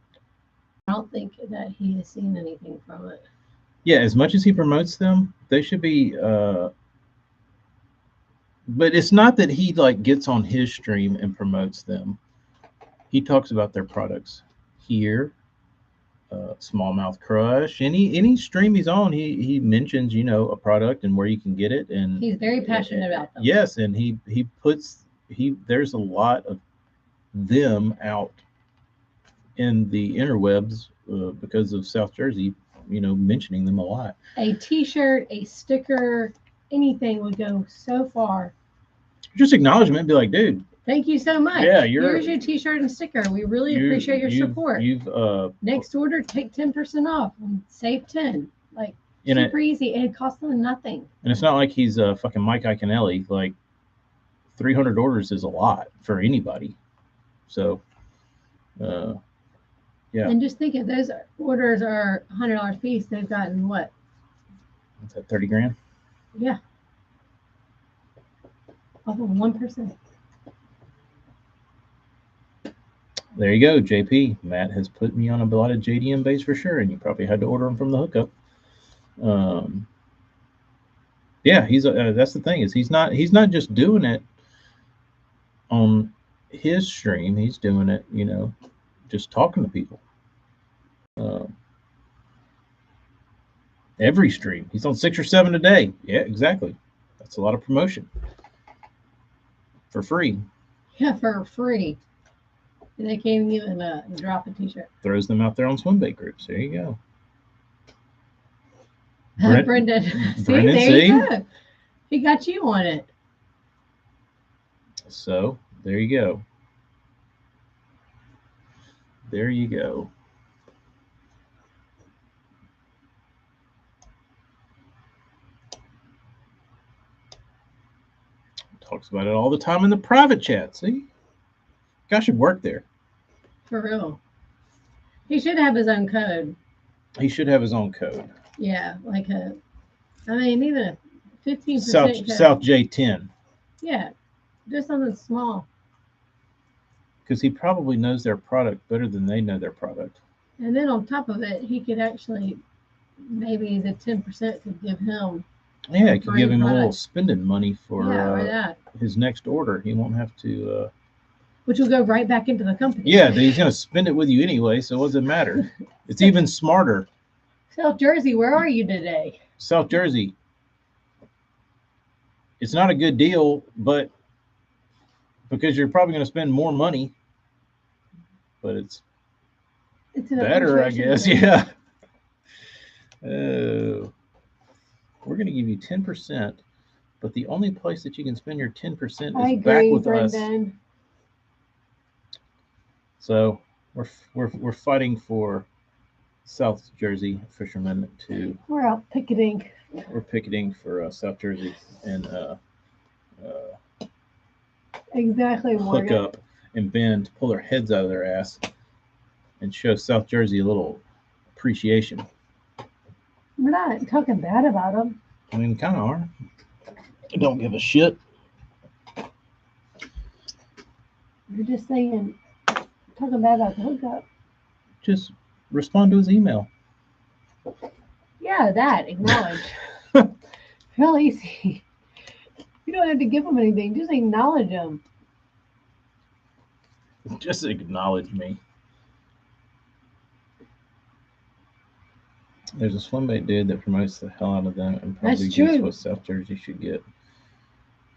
I don't think that he has seen anything from it. Yeah, as much as he promotes them, they should be. But it's not that he like gets on his stream and promotes them. He talks about their products here. Smallmouth Crush. Any stream he's on, he mentions a product and where you can get it, and He's very passionate about them. yes, and he puts he there's a lot of them out in the interwebs because of South Jersey, mentioning them a lot. A T-shirt, a sticker, anything would go so far. Just acknowledgement, be like, dude, thank you so much. Yeah, here's your T-shirt and sticker. We really appreciate your support. Next order, take 10% off and save 10. Like super easy. It costs them nothing. And it's not like he's fucking Mike Iaconelli. Like 300 orders is a lot for anybody. So, yeah. And just think if those orders are $100 a piece, they've gotten what? What's that, 30 grand? Yeah. Off of 1%. There you go, JP. Matt has put me on a lot of JDM base for sure, and you probably had to order them from the hookup. Yeah, he's that's the thing, is he's not just doing it on his stream. He's doing it, just talking to people. Every stream. He's on 6 or 7 a day. Yeah, exactly. That's a lot of promotion. For free. Yeah, for free. And they can't even drop a T-shirt. Throws them out there on swim bait groups. There you go. Brendan. See? You go. He got you on it. So, there you go. There you go. Talks about it all the time in the private chat. See? Guy should work there. For real. He should have his own code. He should have his own code. Yeah, like even a 15% South J10. Yeah, just something small. Because he probably knows their product better than they know their product. And then on top of it, he could actually, maybe the 10% could give him. Yeah, it could give him a little spending money for that. His next order. He won't have to. Which will go right back into the company. Yeah, he's going to spend it with you anyway, so what does it matter? It's even smarter. South Jersey, where are you today? South Jersey. It's not a good deal, but because you're probably going to spend more money, but it's better, I guess. Yeah. Oh. We're going to give you 10%, but the only place that you can spend your 10% is back with Brendan. us. So we're fighting for South Jersey fishermen to. We're out picketing. We're picketing for South Jersey and exactly. Hook up and Bend, pull their heads out of their ass and show South Jersey a little appreciation. We're not talking bad about them. I mean, we kind of are. Don't give a shit. You're just saying, talking bad about the hookup. Just respond to his email. Yeah, that. Acknowledge. Real easy. You don't have to give them anything. Just acknowledge them. Just acknowledge me. There's a swim bait dude that promotes the hell out of them and probably gets what South Jersey should get.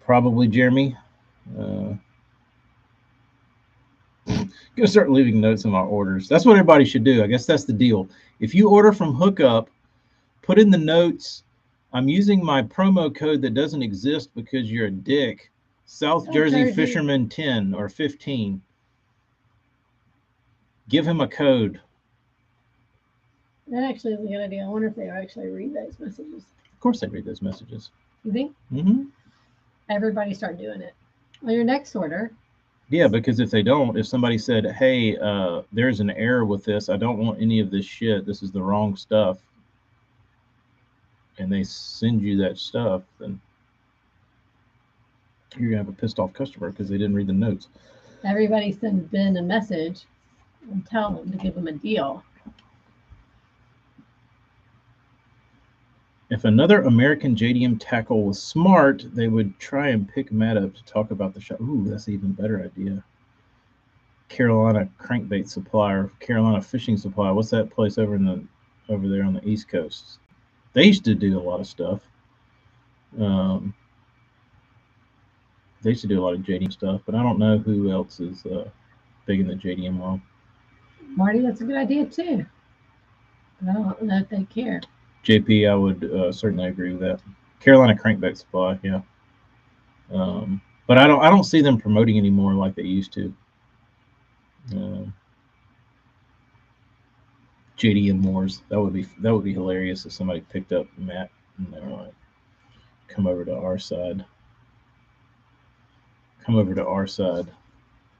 Probably Jeremy. Gonna start leaving notes on my orders. That's what everybody should do. I guess that's the deal. If you order from Hookup, put in the notes, I'm using my promo code that doesn't exist because you're a dick. South Jersey Fisherman 10 or 15. Give him a code. That actually is a good idea. I wonder if they actually read those messages. Of course they read those messages. You think? Mm-hmm. Everybody start doing it. On your next order, Yeah, because if they don't, if somebody said, "Hey, there's an error with this. I don't want any of this shit. This is the wrong stuff," and they send you that stuff, then you're gonna have a pissed off customer because they didn't read the notes. Everybody send Ben a message and tell him to give him a deal. If another American JDM tackle was smart, they would try and pick Matt up to talk about the shop. Ooh, that's an even better idea. Carolina crankbait supplier, Carolina fishing supply. What's that place over there on the East Coast? They used to do a lot of stuff. They used to do a lot of JDM stuff, but I don't know who else is big in the JDM world. Marty, that's a good idea too. But I don't know if they care. JP, I would certainly agree with that. Carolina crankbait supply, yeah. But I don't see them promoting anymore like they used to. JDM Wars. That would be hilarious if somebody picked up Matt and they were like, "Come over to our side. Come over to our side.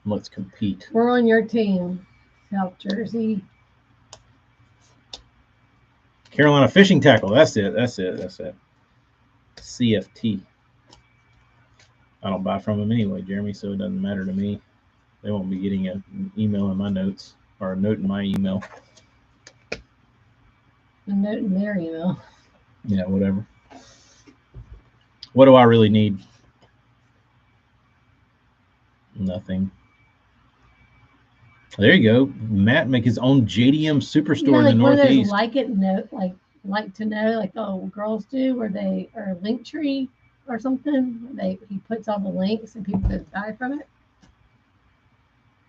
Let's compete." We're on your team, South Jersey. Carolina fishing tackle. That's it. That's it. That's it. CFT. I don't buy from them anyway, Jeremy, so it doesn't matter to me. They won't be getting an email in my notes or a note in my email. A note in their email. Yeah, whatever. What do I really need? Nothing. There you go. Matt make his own JDM superstore in the Northeast. Like to know, like the girls do, where they are Linktree or something. He puts all the links and people just buy from it.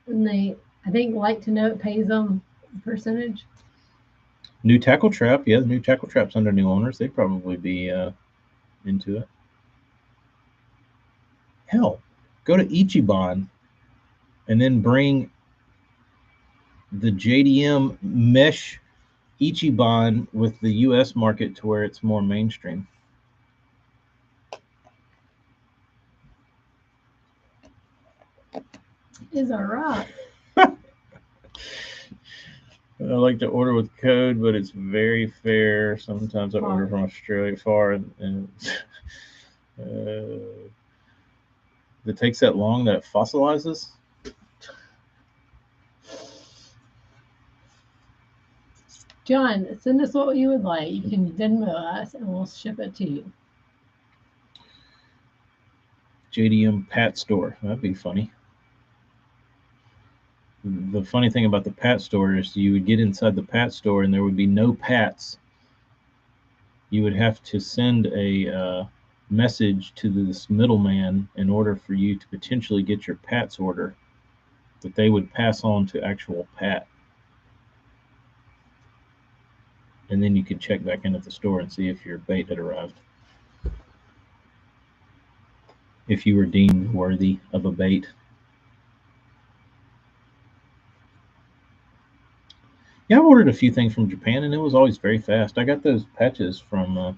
And I think Like to Know it pays them a percentage. New Tackle Trap, yeah, the New Tackle Trap's under new owners. They'd probably be into it. Hell, go to Ichiban and then bring the JDM mesh Ichiban with the U.S. market to where it's more mainstream. Is a rock. I like to order with code, but it's very fair. Sometimes I order from Australia far, and it takes that long that it fossilizes. John, send us what you would like. You can Venmo us, and we'll ship it to you. JDM Pat Store. That'd be funny. The funny thing about the Pat Store is you would get inside the Pat Store and there would be no Pats. You would have to send a message to this middleman in order for you to potentially get your Pat's order that they would pass on to actual Pat. And then you could check back in at the store and see if your bait had arrived. If you were deemed worthy of a bait. Yeah, I've ordered a few things from Japan, and it was always very fast. I got those patches from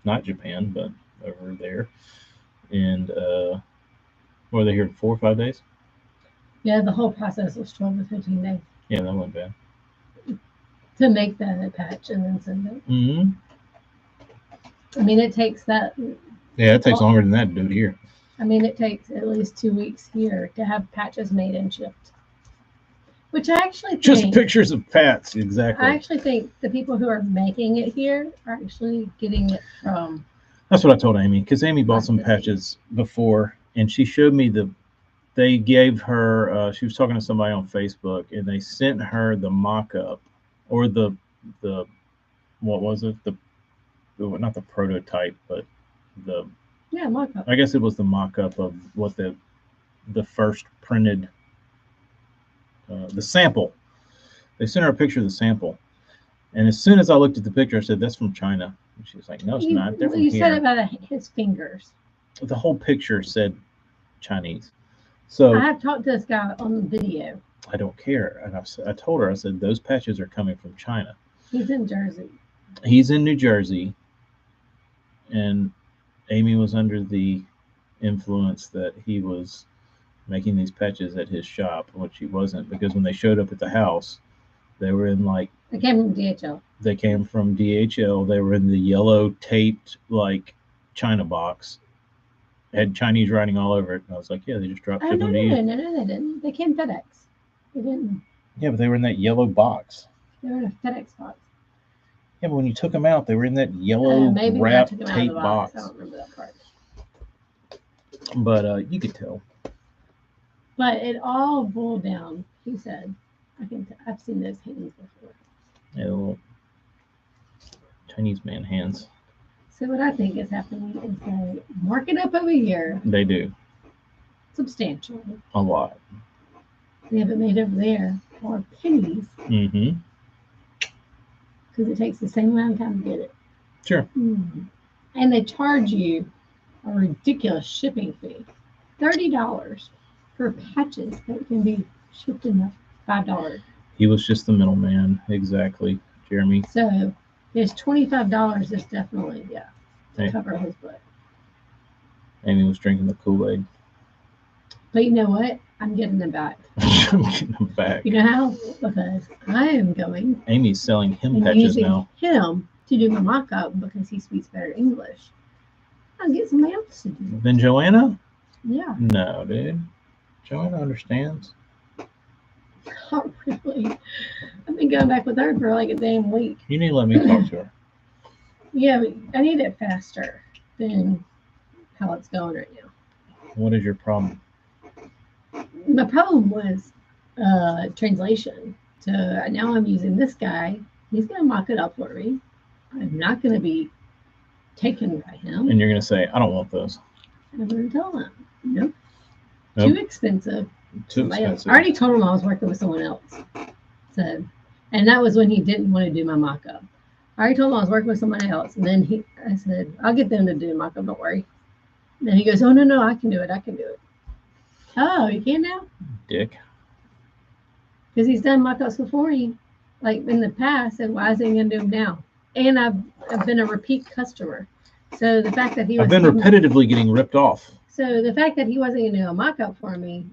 not Japan, but over there. And were they here 4 or 5 days? Yeah, the whole process was 12 to 15 days. Yeah, that wasn't bad. To make that patch and then send it. Mm-hmm. I mean, it takes that. Yeah, it takes longer than that to do it here. I mean, it takes at least 2 weeks here to have patches made and shipped. Which I actually think, just pictures of Pats, exactly. I actually think the people who are making it here are actually getting it from. That's what I told Amy, because Amy bought some patches before, and she showed me they gave her, she was talking to somebody on Facebook, and they sent her the mock-up, or the what was it? Not the prototype, but mock-up. I guess it was the mock-up of what the first printed. The sample. They sent her a picture of the sample, and as soon as I looked at the picture, I said, "That's from China." And she was like, "No, it's not. They're from here." You said about his fingers. The whole picture said Chinese. So I have talked to this guy on the video. I don't care, and I told her, I said, "Those patches are coming from China." He's in Jersey. He's in New Jersey, and Amy was under the influence that he was making these patches at his shop, which he wasn't, because when they showed up at the house, they were in like It came from DHL. they came from DHL. They were in the yellow taped like China box. Had Chinese writing all over it. And I was like, yeah, they just dropped Oh, ship no, them no, to you. no, they didn't. They came FedEx. They didn't. Yeah, but they were in that yellow box. They were in a FedEx box. Yeah, but when you took them out, they were in that yellow Maybe when I wrap took them out of tape the box. box. I don't remember that part. But you could tell. But it all boiled down. He said, I've seen those hands before. Yeah, little Chinese man hands. So what I think is happening is they mark it up over here They do substantially. a lot. They have it made over there for pennies Mm-hmm. because it takes the same amount of time to get it. Sure. And they charge you a ridiculous shipping fee, $30 for patches that can be shipped in $5. He was just the middleman, exactly, Jeremy. So his $25 is definitely Hey. cover his butt. Amy was drinking the Kool-Aid. But you know what? I'm getting them back. I'm getting them back. You know how? Because I am going Amy's selling him and patches using now. him to do my mock-up because he speaks better English. I'll get somebody else to do it. Then Joanna? Yeah, No, dude. Joanna understands. not really. I've been going back with her for like a damn week. You need to let me talk to her. Yeah, but I need it faster than how it's going right now. What is your problem? My problem was translation. So now I'm using this guy. He's going to mock it up for me. I'm not going to be taken by him. And you're going to say, I don't want those. And I'm going to tell him, nope. Nope. Too expensive. Too Somebody else. expensive. I already told him I was working with someone else. So, and that was when he didn't want to do my mock-up. I already told him I was working with someone else. And then I said, I'll get them to do the mock-up, don't worry. And then he goes, oh, no, I can do it. I can do it. Oh, you can now? Dick. Because he's done mock-ups before me, like in the past, and why is he going to do them now? And I've been a repeat customer. So the fact that he was I've been repetitively getting ripped off. So the fact that he wasn't going to do a mock-up for me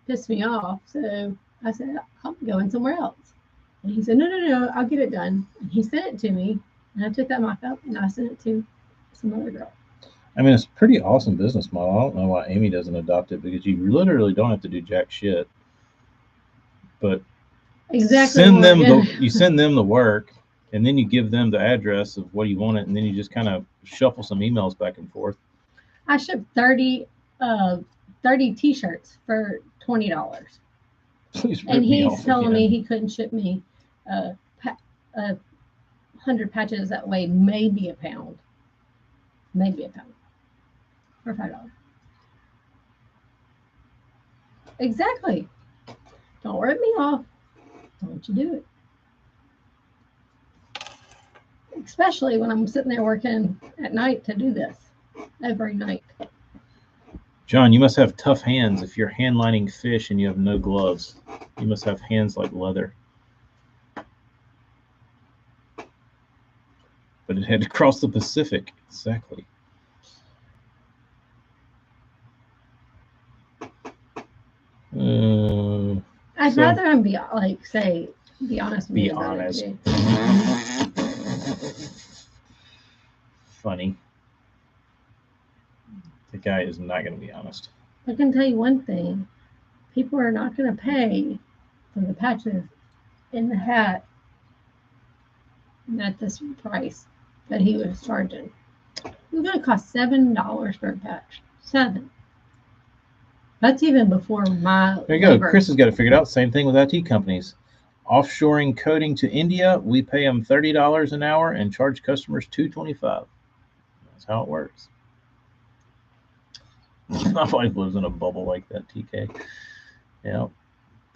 pissed me off. So I said, I'll be going somewhere else. And he said, no, I'll get it done. And he sent it to me, and I took that mock-up, and I sent it to some other girl. I mean, it's a pretty awesome business model. I don't know why Amy doesn't adopt it, because you literally don't have to do jack shit. But Exactly. you send them the work, and then you give them the address of what you want it, and then you just kind of shuffle some emails back and forth. I shipped 30 T-shirts for $20. Please rip And me he's off telling me again. he couldn't ship me 100 patches that weigh maybe a pound. For $5. Exactly. Don't rip me off. Don't you do it. Especially when I'm sitting there working at night to do this every night. John, you must have tough hands if you're hand lining fish and you have no gloves. You must have hands like leather. But it had to cross the Pacific. Exactly. I'd rather him be like, say, be honest with me. Be about honest. it, Funny. The guy is not going to be honest. I can tell you one thing. People are not going to pay for the patches in the hat at this price that he was charging. It was going to cost $7 for a patch. $7. That's even before my There you go. labor. Chris has got it figured out. Same thing with IT companies. Offshoring coding to India, we pay them $30 an hour and charge customers $2.25. That's how it works. My wife lives in a bubble like that, TK. Yeah.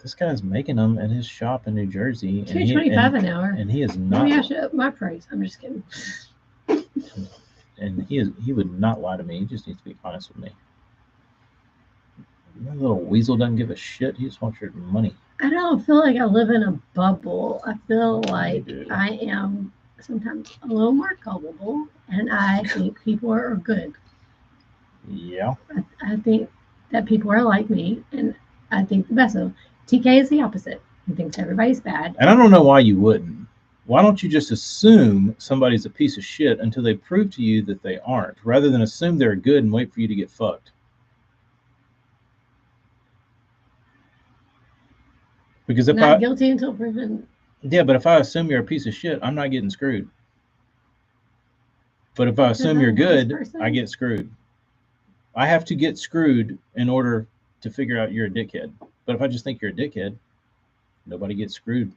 This guy's making them at his shop in New Jersey. $2.25 an hour. And he is Maybe I not. should up my price. I'm just kidding. And he would not lie to me. He just needs to be honest with me. That little weasel doesn't give a shit. He just wants your money. I don't feel like I live in a bubble. I feel like do. I am sometimes a little more culpable, and I think people are good. Yeah. I think that people are like me, and I think the best of them. TK is the opposite. He thinks everybody's bad. And I don't know why you wouldn't. Why don't you just assume somebody's a piece of shit until they prove to you that they aren't, rather than assume they're good and wait for you to get fucked? Because if Not guilty until proven. Yeah, but if I assume you're a piece of shit, I'm not getting screwed. But if I assume you're good, I get screwed. I have to get screwed in order to figure out you're a dickhead. But if I just think you're a dickhead, nobody gets screwed.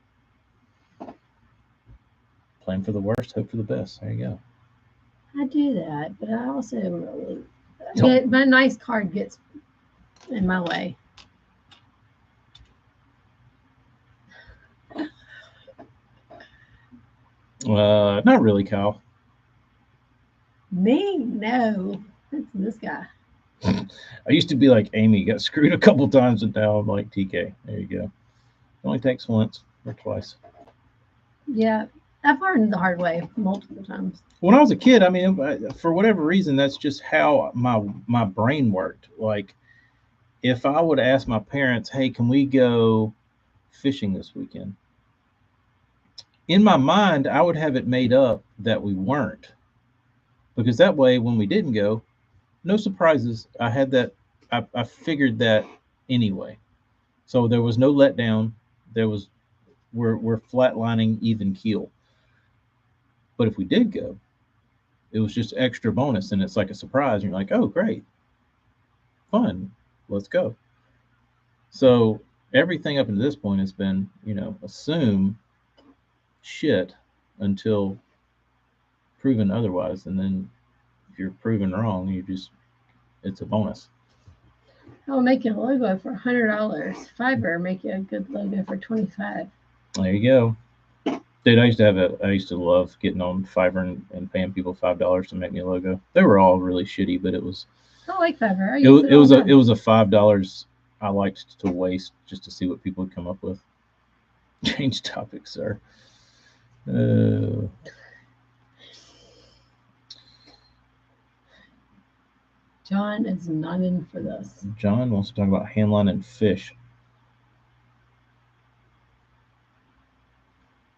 Plan for the worst, hope for the best. There you go. I do that, but I also really my nice card gets in my way. Not really, Kyle. Me? No. It's this guy. I used to be like Amy, got screwed a couple times, and now I'm like TK. There you go. It only takes once or twice. Yeah, I've learned the hard way multiple times. When I was a kid, I mean, for whatever reason, that's just how my brain worked. Like, if I would ask my parents, "Hey, can we go fishing this weekend?" In my mind, I would have it made up that we weren't, because that way, when we didn't go, no surprises. I had that. I figured that anyway, so there was no letdown. There was we're flatlining even keel. But if we did go, it was just extra bonus, and it's like a surprise. And you're like, oh, great, fun, let's go. So everything up until this point has been, assume shit until proven otherwise, and then if you're proven wrong, it's a bonus. I'll make you a logo for $100. Fiverr make you a good logo for 25. There you go. Dude, I used to love getting on Fiverr and paying people $5 to make me a logo. They were all really shitty, but it was. I like Fiverr. It was a $5 I liked to waste just to see what people would come up with. Change topic, sir. John is not in for this. John wants to talk about handline and fish.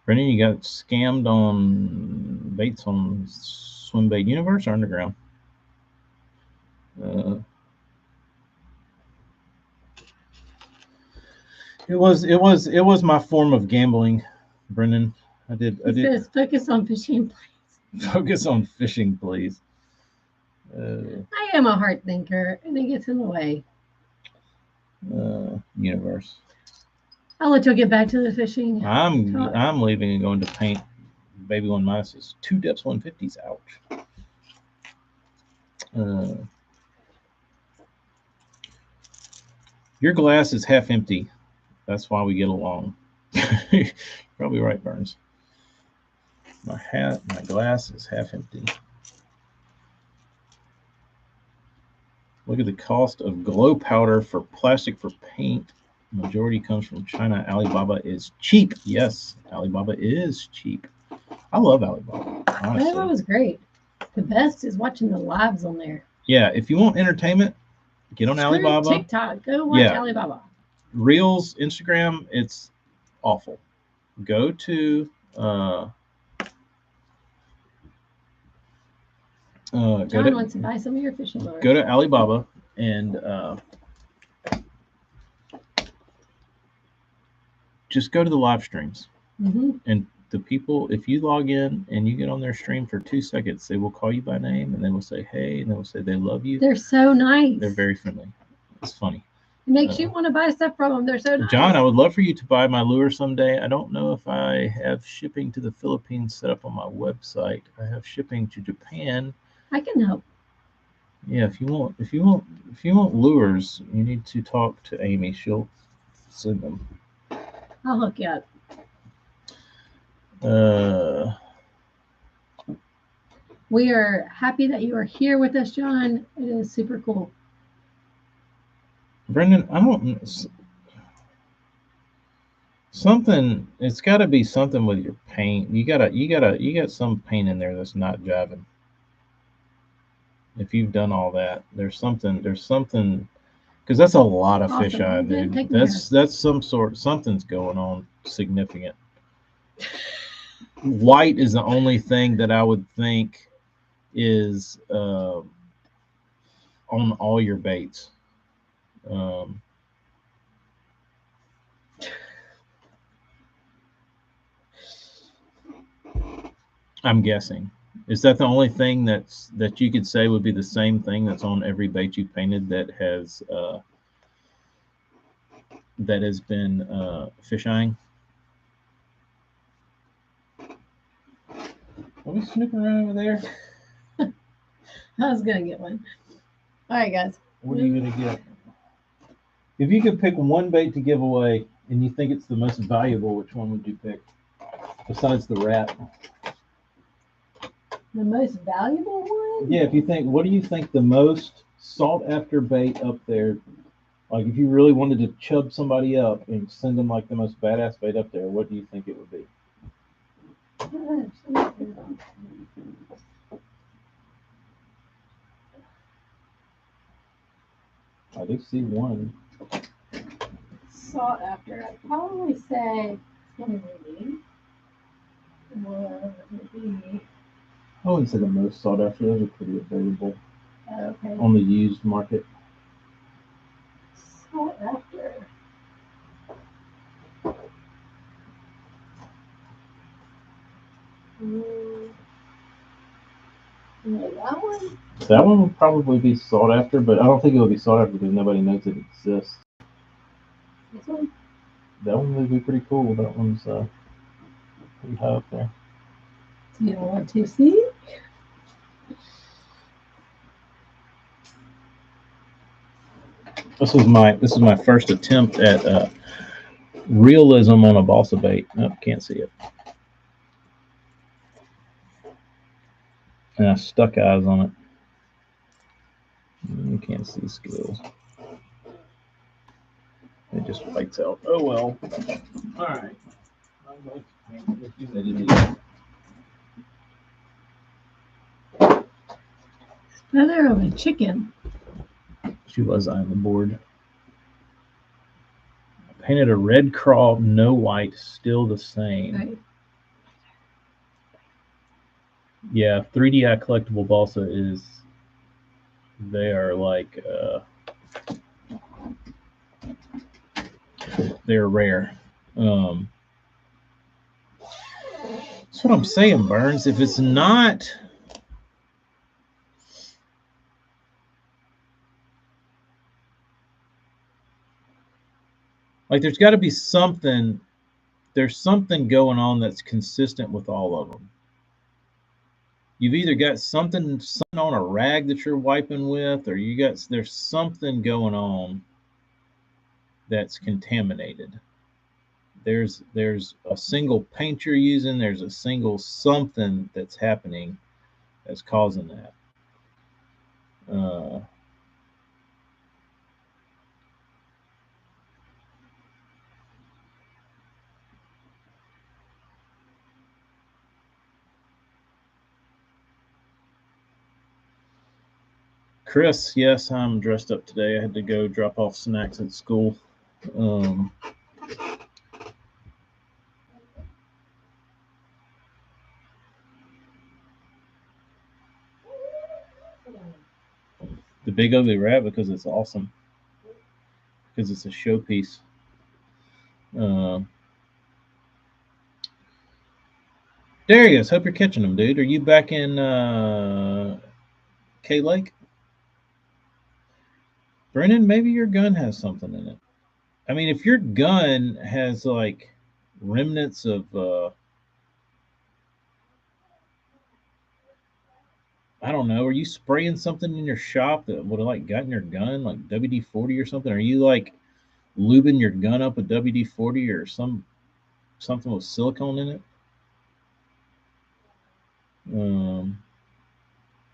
Brendan, you got scammed on baits on Swim Bait Universe or Underground? It was my form of gambling, Brendan. I did. Says focus on fishing, please. Focus on fishing, please. I am a hard thinker, and it gets in the way. Universe. I'll let you get back to the fishing. I'm leaving and going to paint Baby 1 minuses. 2 depths 150s. Ouch. Your glass is half empty. That's why we get along. You're probably right, Burns. My glass is half empty. Look at the cost of glow powder for plastic for paint. Majority comes from China. Alibaba is cheap. Yes, Alibaba is cheap. I love Alibaba. Honestly. Alibaba's great. The best is watching the lives on there. Yeah, if you want entertainment, get on Alibaba. TikTok, go watch Alibaba. Reels, Instagram, it's awful. Go to John wants to buy some of your fishing lures. Go to Alibaba and just go to the live streams. Mm-hmm. And the people, if you log in and you get on their stream for 2 seconds, they will call you by name and they will say, hey, and they will say they love you. They're so nice. They're very friendly. It's funny. It makes you want to buy stuff from them. They're so nice. John, I would love for you to buy my lure someday. I don't know if I have shipping to the Philippines set up on my website. I have shipping to Japan. I can help. Yeah, if you want lures, you need to talk to Amy. She'll send them. I'll hook you up. We are happy that you are here with us, John. It is super cool. Brendan, I don't. Something. It's got to be something with your paint. You got some paint in there that's not jiving. If you've done all that, there's something Because that's a lot of Awesome. fisheye, Okay, dude. take me That's something's going on significant. White is the only thing that I would think is on all your baits. Um, I'm guessing. Is that the only thing that you could say would be the same thing that's on every bait you painted that has been fish eyeing? Are we snooping around over there? I was gonna get one. All right, guys. What are you gonna get? If you could pick one bait to give away and you think it's the most valuable, which one would you pick? Besides the rat. The most valuable one? Yeah, if you think, what do you think the most sought after bait up there? Like, if you really wanted to chub somebody up and send them like the most badass bait up there, what do you think it would be? I do see one. Sought after. I'd probably say Henry. Or maybe. I wouldn't say the most sought after. Those are pretty available Okay. on the used market. Sought after. Yeah, that one. That one would probably be sought after, but I don't think it would be sought after because nobody knows it exists. This one. That one would be pretty cool. That one's pretty high up there. Do you want to see? This is my first attempt at realism on a balsa bait. Nope, can't see it. And I stuck eyes on it. You can't see skills. It just whites out. Oh well. All right. Feather of a chicken. She was on the board. I painted a red crawl, no white, still the same. Right. Yeah, 3DI collectible balsa is. They are like. They're rare. That's what I'm saying, Burns. If it's not. Like, there's got to be something. There's something going on that's consistent with all of them. You've either got something on a rag that you're wiping with, or there's something going on that's contaminated. There's a single paint you're using. There's a single something that's happening that's causing that. Chris, yes, I'm dressed up today. I had to go drop off snacks at school. The Big Ugly Rat because it's awesome. Because it's a showpiece. Darius, hope you're catching them, dude. Are you back in K Lake? Brennan, maybe your gun has something in it. I mean, if your gun has like remnants of I don't know, are you spraying something in your shop that would have like gotten your gun, like WD-40 or something? Are you like lubing your gun up with WD-40 or something with silicone in it?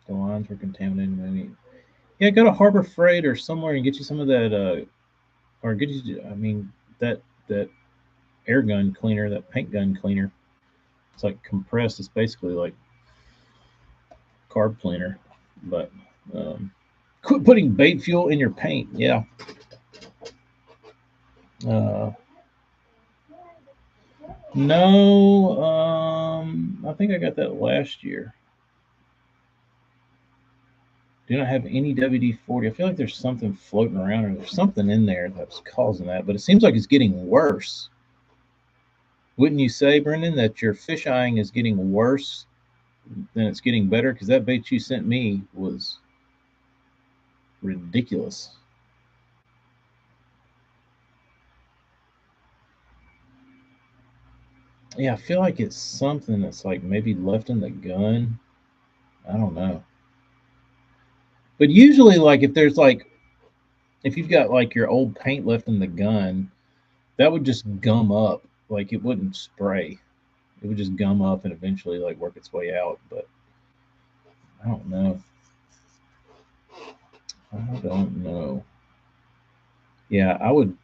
The lines were contaminated. Maybe. Yeah, go to Harbor Freight or somewhere and get you some of that, or get you. I mean, that air gun cleaner, that paint gun cleaner. It's like compressed. It's basically like carb cleaner, but Quit putting bait fuel in your paint. Yeah. No, I think I got that last year. Do not have any WD-40. I feel like there's something floating around, or there's something in there that's causing that, but it seems like it's getting worse. Wouldn't you say, Brendan, that your fish eyeing is getting worse than it's getting better? Because that bait you sent me was ridiculous. Yeah, I feel like it's something that's like maybe left in the gun. I don't know. But usually, like if there's like, if you've got like your old paint left in the gun, that would just gum up. Like it wouldn't spray. It would just gum up and eventually like work its way out. But I don't know. I don't know. Yeah, I would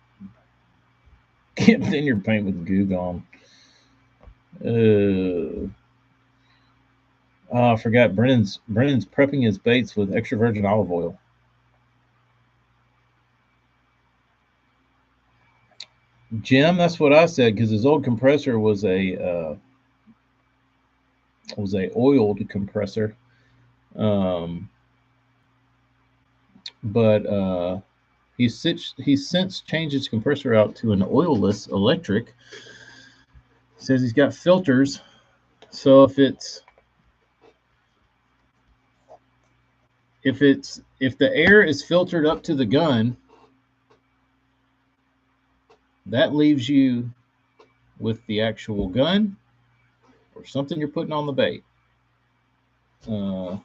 get in your paint with Goo Gone. I forgot. Brennan's prepping his baits with extra virgin olive oil. Jim, that's what I said because his old compressor was a oiled compressor, but he's since changed his compressor out to an oilless electric. Says he's got filters, so if the air is filtered up to the gun, that leaves you with the actual gun or something you're putting on the bait. I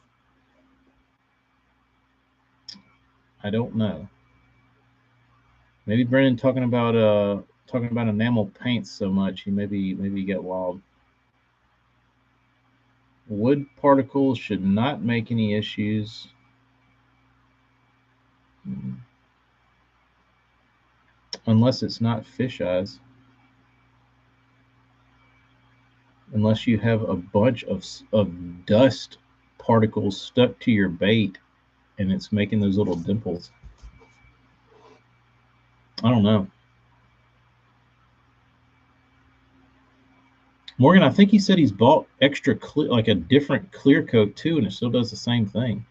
don't know. Maybe Brennan talking about enamel paints so much, he maybe get wild. Wood particles should not make any issues. Unless it's not fish eyes. Unless you have a bunch of dust particles stuck to your bait and it's making those little dimples. I don't know. Morgan, I think he said he's bought extra clear, like a different clear coat too, and it still does the same thing.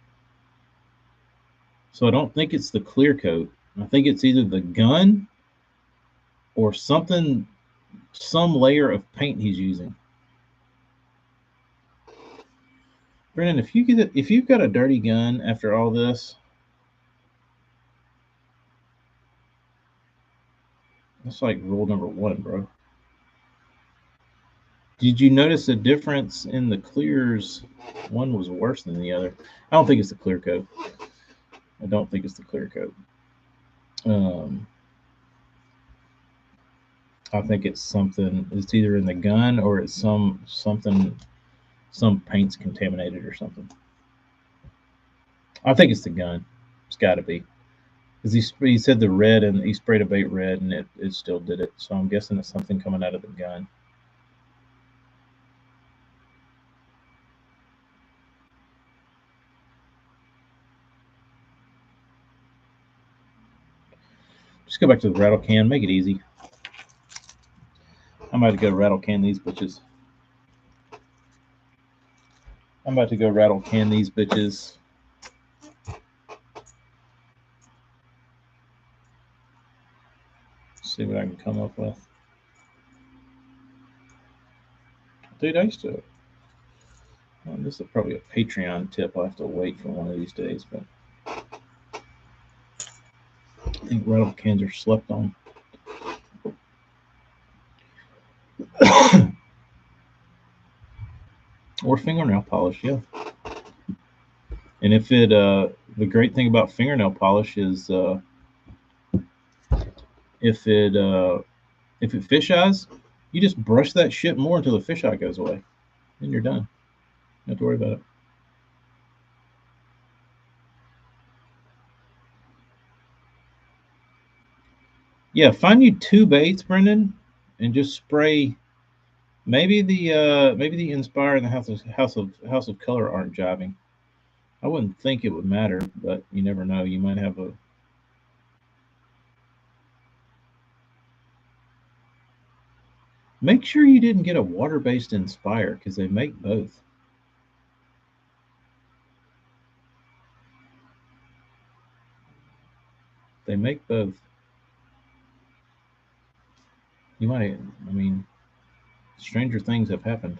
So I don't think it's the clear coat. I think it's either the gun or something, some layer of paint he's using. Brennan, if you've got a dirty gun after all this, that's like rule number 1, bro. Did you notice a difference in the clears? One was worse than the other. I don't think it's the clear coat. I don't think it's the clear coat. I think it's something. It's either in the gun or it's some paint's contaminated or something. I think it's the gun. It's got to be. Because he said the red and he sprayed a bait red and it still did it. So I'm guessing it's something coming out of the gun. Just go back to the rattle can. Make it easy. I'm about to go rattle can these bitches. See what I can come up with. Dude, I used to. Well, this is probably a Patreon tip. I'll have to wait for one of these days, but I think rattle cans are slept on. Or fingernail polish, yeah. And if it, the great thing about fingernail polish is, if it fish eyes, you just brush that shit more until the fish eye goes away, and you're done. You don't have to worry about it. Yeah, find you 2 baits, Brendan, and just spray. Maybe the Inspire and the House of Color aren't jiving. I wouldn't think it would matter, but you never know. You might have a... Make sure you didn't get a water-based Inspire, because they make both. They make both. You might, I mean, stranger things have happened.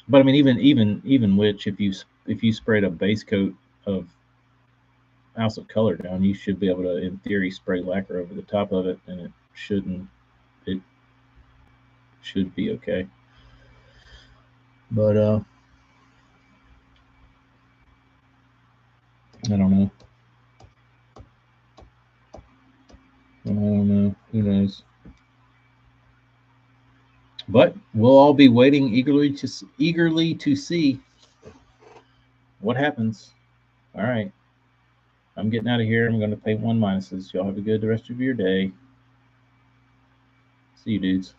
But I mean, even which, if you sprayed a base coat of House of Color down, you should be able to, in theory, spray lacquer over the top of it, and it shouldn't. It should be okay. But I don't know. I don't know. Who knows? But we'll all be waiting eagerly to see what happens. All right. I'm getting out of here. I'm going to pay 1 minuses. Y'all have a good rest of your day. See you, dudes.